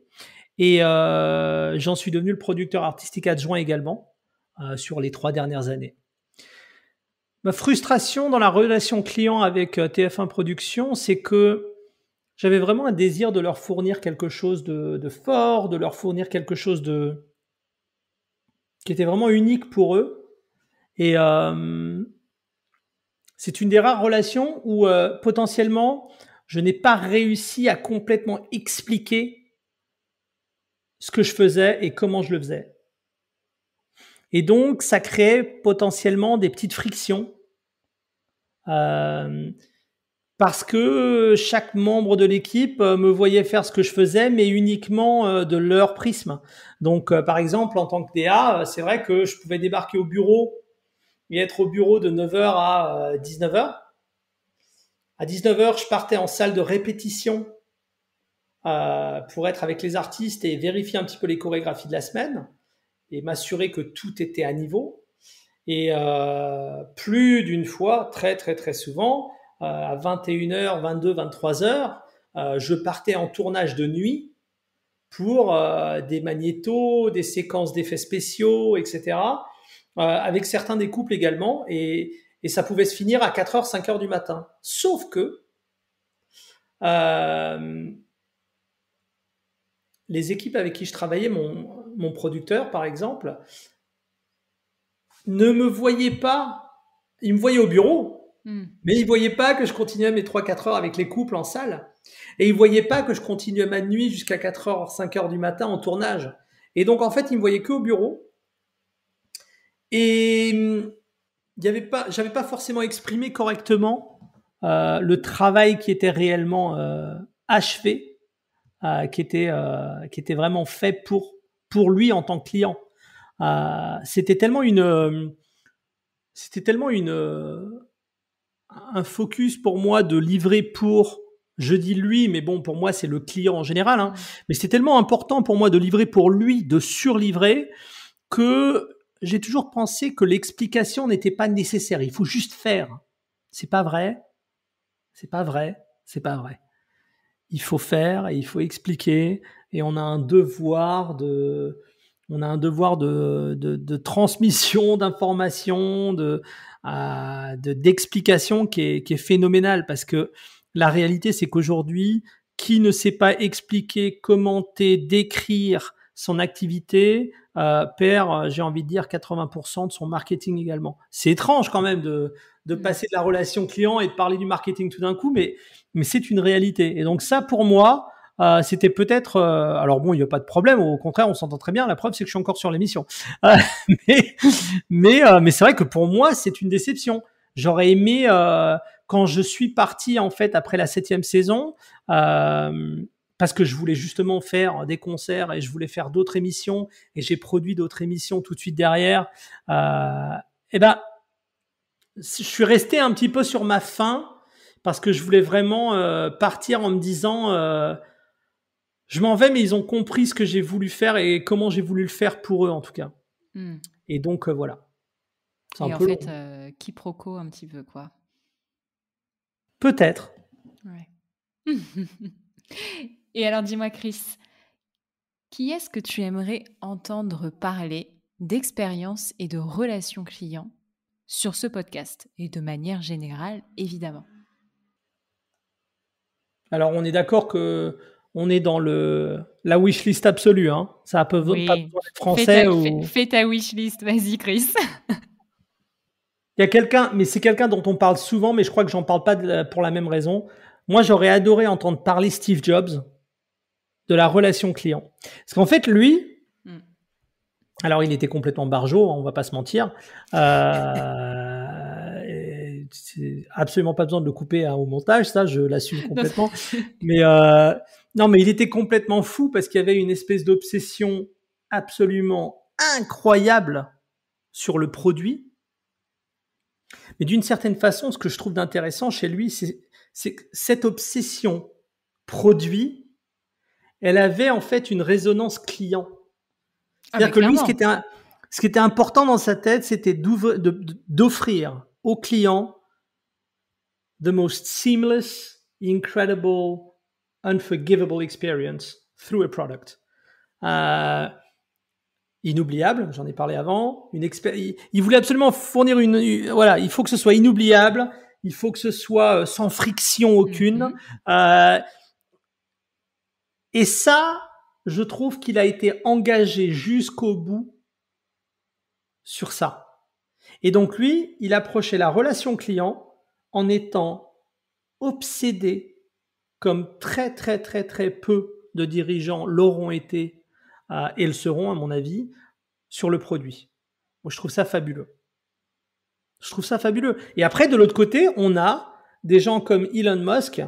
Et j'en suis devenu le producteur artistique adjoint également sur les 3 dernières années. Ma frustration dans la relation client avec TF1 Productions, c'est que j'avais vraiment un désir de leur fournir quelque chose de fort, de leur fournir quelque chose qui était vraiment unique pour eux. Et c'est une des rares relations où potentiellement je n'ai pas réussi à complètement expliquer ce que je faisais et comment je le faisais. Et donc, ça créait potentiellement des petites frictions parce que chaque membre de l'équipe me voyait faire ce que je faisais, mais uniquement de leur prisme. Donc, par exemple, en tant que DA, c'est vrai que je pouvais débarquer au bureau et être au bureau de 9h à 19h. À 19h, je partais en salle de répétition pour être avec les artistes et vérifier un petit peu les chorégraphies de la semaine. et m'assurer que tout était à niveau. Et plus d'une fois, très très très souvent, à 21h, 22, 23h, je partais en tournage de nuit pour des magnétos, des séquences d'effets spéciaux, etc. Avec certains des couples également, et ça pouvait se finir à 4h, 5h du matin. Sauf que les équipes avec qui je travaillais, mon producteur par exemple, ne me voyaient pas. Ils me voyaient au bureau, mais ils voyaient pas que je continuais mes 3-4 heures avec les couples en salle. Et ils voyaient pas que je continuais ma nuit jusqu'à 4h, 5h du matin en tournage. Et donc, en fait, ils me voyaient qu'au bureau. Et j'avais pas forcément exprimé correctement le travail qui était réellement achevé, qui était vraiment fait pour lui en tant que client. C'était tellement un focus pour moi de livrer pour, je dis lui, mais bon, pour moi, c'est le client en général, hein. Mais c'était tellement important pour moi de livrer pour lui, de surlivrer, que j'ai toujours pensé que l'explication n'était pas nécessaire. Il faut juste faire. C'est pas vrai. C'est pas vrai. C'est pas vrai. Il faut faire et il faut expliquer, et on a un devoir de transmission d'informations, d'explication qui est phénoménal, parce que la réalité, c'est qu'aujourd'hui, qui ne sait pas expliquer, commenter, décrire son activité perd, j'ai envie de dire, 80% de son marketing également. C'est étrange quand même de passer de la relation client et de parler du marketing tout d'un coup, mais c'est une réalité. Et donc ça, pour moi, c'était peut-être... alors bon, il n'y a pas de problème, au contraire, on s'entend très bien. La preuve, c'est que je suis encore sur l'émission. Mais c'est vrai que pour moi, c'est une déception. J'aurais aimé, quand je suis parti, en fait, après la 7e saison, parce que je voulais justement faire des concerts et je voulais faire d'autres émissions, et j'ai produit d'autres émissions tout de suite derrière, et ben, je suis resté un petit peu sur ma faim, parce que je voulais vraiment partir en me disant... je m'en vais, mais ils ont compris ce que j'ai voulu faire et comment j'ai voulu le faire pour eux, en tout cas. Et donc, voilà. C'est et en fait, quiproquo un petit peu, quoi. Peut-être. Ouais. Et alors, dis-moi, Chris, qui est-ce que tu aimerais entendre parler d'expérience et de relations clients sur ce podcast, et de manière générale, évidemment? Alors, on est d'accord que on est dans la wishlist absolue, hein. Ça a pas besoin d'être français. Fais ta wishlist, vas-y, Chris. Il y a quelqu'un, mais c'est quelqu'un dont on parle souvent, mais je crois que j'en parle pas pour la même raison. Moi, j'aurais adoré entendre parler Steve Jobs de la relation client. Parce qu'en fait, lui, alors il était complètement barjot, on va pas se mentir. C'est absolument pas besoin de le couper au montage, ça, je l'assume complètement. Mais non, mais il était complètement fou, parce qu'il y avait une espèce d'obsession absolument incroyable sur le produit. Mais d'une certaine façon, ce que je trouve d'intéressant chez lui, c'est que cette obsession produit, elle avait en fait une résonance client. C'est-à-dire que lui, ce qui était important dans sa tête, c'était d'offrir au client the most seamless, incredible, unforgivable experience through a product. Inoubliable, j'en ai parlé avant. Il voulait absolument fournir voilà, il faut que ce soit inoubliable, il faut que ce soit sans friction aucune. Et ça, je trouve qu'il a été engagé jusqu'au bout sur ça. Et donc lui, il approchait la relation client en étant obsédé, comme très très très très peu de dirigeants l'auront été et le seront, à mon avis, sur le produit. Moi, je trouve ça fabuleux. Et après, de l'autre côté, on a des gens comme Elon Musk.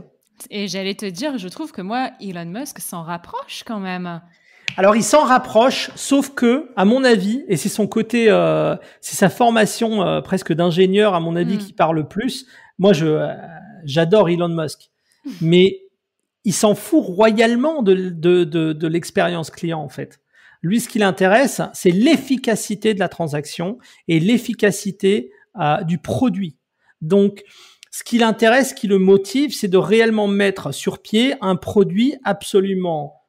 Et j'allais te dire, je trouve que moi, Elon Musk s'en rapproche quand même. Alors, il s'en rapproche, sauf que, à mon avis, et c'est son côté, c'est sa formation presque d'ingénieur, à mon avis, qui parle le plus. Moi, j'adore Elon Musk, mais il s'en fout royalement de l'expérience client, en fait. Lui, ce qui l'intéresse, c'est l'efficacité de la transaction et l'efficacité du produit. Donc, ce qui l'intéresse, ce qui le motive, c'est de réellement mettre sur pied un produit absolument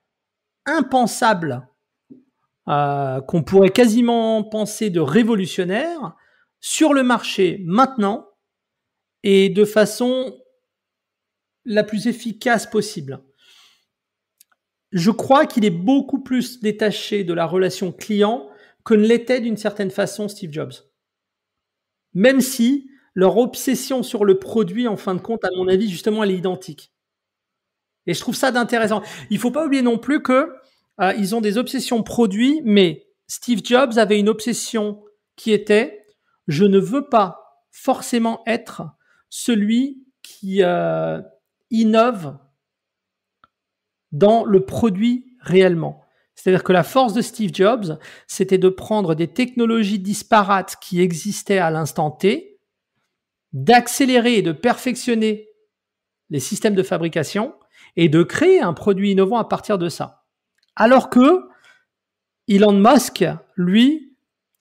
impensable, qu'on pourrait quasiment penser de révolutionnaire, sur le marché maintenant et de façon la plus efficace possible. Je crois qu'il est beaucoup plus détaché de la relation client que ne l'était d'une certaine façon Steve Jobs. Même si leur obsession sur le produit, en fin de compte, à mon avis, justement, elle est identique. Et je trouve ça d'intéressant. Il faut pas oublier non plus que ils ont des obsessions produits, mais Steve Jobs avait une obsession qui était « je ne veux pas forcément être celui qui innove dans le produit réellement ». C'est-à-dire que la force de Steve Jobs, c'était de prendre des technologies disparates qui existaient à l'instant T, d'accélérer et de perfectionner les systèmes de fabrication et de créer un produit innovant à partir de ça. Alors que Elon Musk, lui,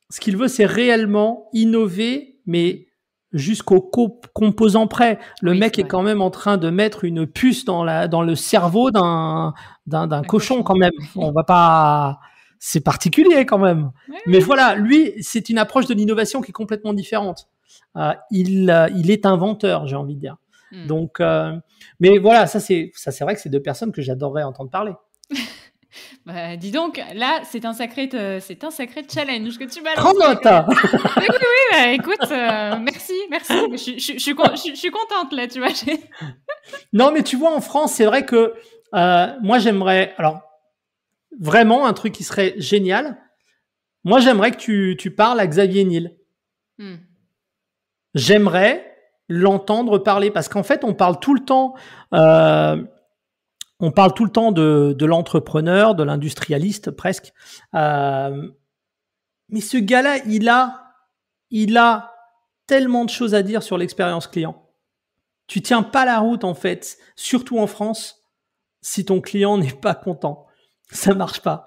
ce qu'il veut, c'est réellement innover, mais jusqu'au composant près. Le mec est quand même en train de mettre une puce dans le cerveau d'un cochon quand même. On va pas, c'est particulier quand même. Oui, mais voilà, lui, c'est une approche de l'innovation qui est complètement différente. Il est inventeur, j'ai envie de dire. Donc, mais voilà, ça c'est vrai que c'est deux personnes que j'adorerais entendre parler. Bah, dis donc, là, c'est un sacré challenge que tu balances. Prends note. Oui, bah, écoute, merci. Je suis contente là, tu vois. Non, mais tu vois, en France, c'est vrai que moi, j'aimerais, alors vraiment un truc qui serait génial. Moi, j'aimerais que tu parles à Xavier Niel. J'aimerais l'entendre parler parce qu'en fait, on parle tout le temps de l'entrepreneur, de l'industrialiste presque. Mais ce gars-là, il a tellement de choses à dire sur l'expérience client. Tu tiens pas la route, en fait, surtout en France, si ton client n'est pas content. Ça marche pas.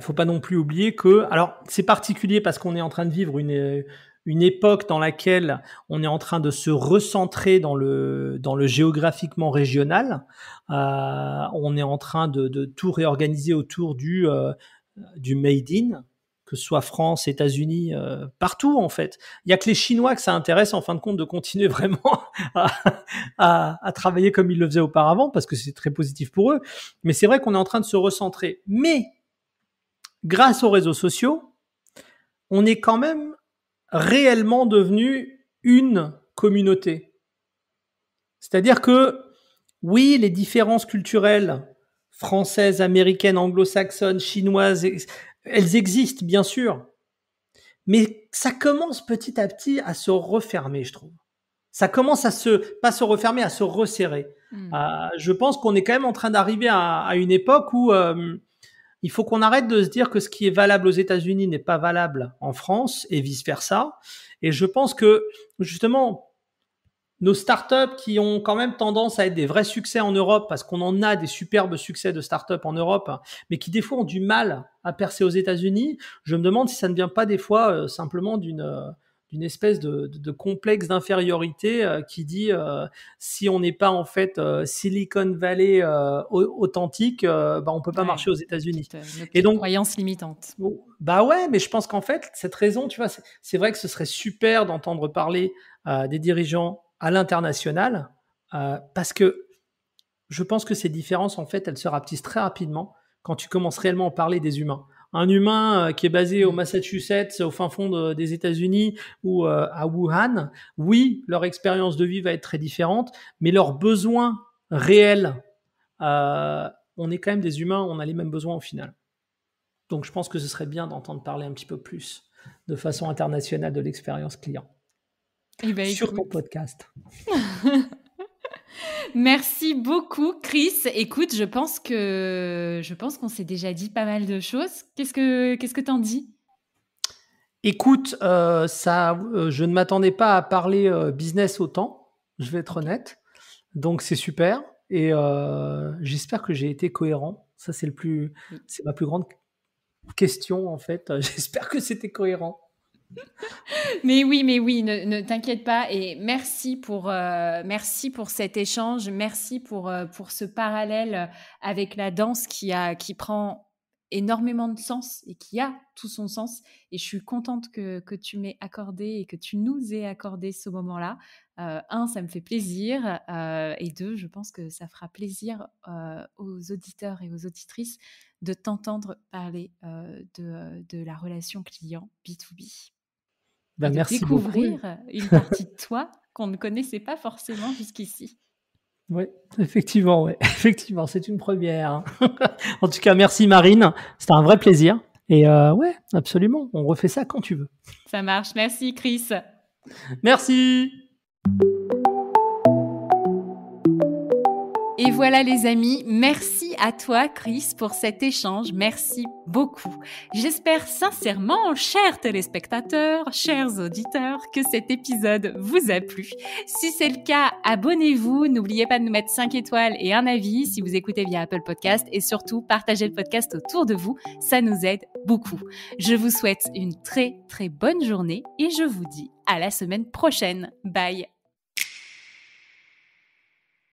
Faut pas non plus oublier que, alors, c'est particulier parce qu'on est en train de vivre une époque dans laquelle on est en train de se recentrer dans le géographiquement régional. On est en train de tout réorganiser autour du made in, que ce soit France, États-Unis, partout en fait. Il y a que les Chinois que ça intéresse en fin de compte de continuer vraiment à travailler comme ils le faisaient auparavant parce que c'est très positif pour eux. Mais c'est vrai qu'on est en train de se recentrer. Mais grâce aux réseaux sociaux, on est quand même réellement devenu une communauté. C'est-à-dire que, oui, les différences culturelles françaises, américaines, anglo-saxonnes, chinoises, elles existent, bien sûr. Mais ça commence petit à petit à se refermer, je trouve. Ça commence pas se refermer, à se resserrer. Je pense qu'on est quand même en train d'arriver à une époque où il faut qu'on arrête de se dire que ce qui est valable aux États-Unis n'est pas valable en France et vice-versa. Et je pense que, justement, nos startups qui ont quand même tendance à être des vrais succès en Europe, parce qu'on en a des superbes succès de startups en Europe, mais qui des fois ont du mal à percer aux États-Unis, je me demande si ça ne vient pas des fois simplement d'une espèce de complexe d'infériorité qui dit si on n'est pas en fait Silicon Valley authentique, on peut pas marcher aux États-Unis. Et donc croyance limitante. Bah ouais, mais je pense qu'en fait cette raison, tu vois, c'est vrai que ce serait super d'entendre parler des dirigeants à l'international parce que je pense que ces différences en fait elles se rapetissent très rapidement quand tu commences réellement à parler des humains. Un humain qui est basé au Massachusetts, au fin fond des États-Unis ou à Wuhan, oui, leur expérience de vie va être très différente, mais leurs besoins réels, on est quand même des humains, on a les mêmes besoins au final. Donc je pense que ce serait bien d'entendre parler un petit peu plus de façon internationale de l'expérience client. Sur ton podcast. Merci beaucoup, Chris. Écoute, je pense qu'on s'est déjà dit pas mal de choses. Qu'est-ce que t'en dis ? Écoute, je ne m'attendais pas à parler business autant, je vais être honnête. Donc c'est super et j'espère que j'ai été cohérent. Ça c'est ma plus grande question, en fait. J'espère que c'était cohérent. Mais oui, ne t'inquiète pas. Et merci pour cet échange. Merci pour ce parallèle avec la danse qui prend énormément de sens et qui a tout son sens. Et je suis contente que tu m'aies accordé et que tu nous aies accordé ce moment-là. Un, ça me fait plaisir. Et deux, je pense que ça fera plaisir aux auditeurs et aux auditrices de t'entendre parler de la relation client B2B. Et de Merci découvrir beaucoup. une partie de toi qu'on ne connaissait pas forcément jusqu'ici. Oui, effectivement, ouais. Effectivement, c'est une première. En tout cas, merci Marine. C'était un vrai plaisir. Et ouais, absolument. On refait ça quand tu veux. Ça marche. Merci, Chris. Merci. Et voilà les amis, merci à toi Chris pour cet échange, merci beaucoup. J'espère sincèrement, chers téléspectateurs, chers auditeurs, que cet épisode vous a plu. Si c'est le cas, abonnez-vous, n'oubliez pas de nous mettre 5 étoiles et un avis si vous écoutez via Apple Podcast et surtout partagez le podcast autour de vous, ça nous aide beaucoup. Je vous souhaite une très très bonne journée et je vous dis à la semaine prochaine. Bye.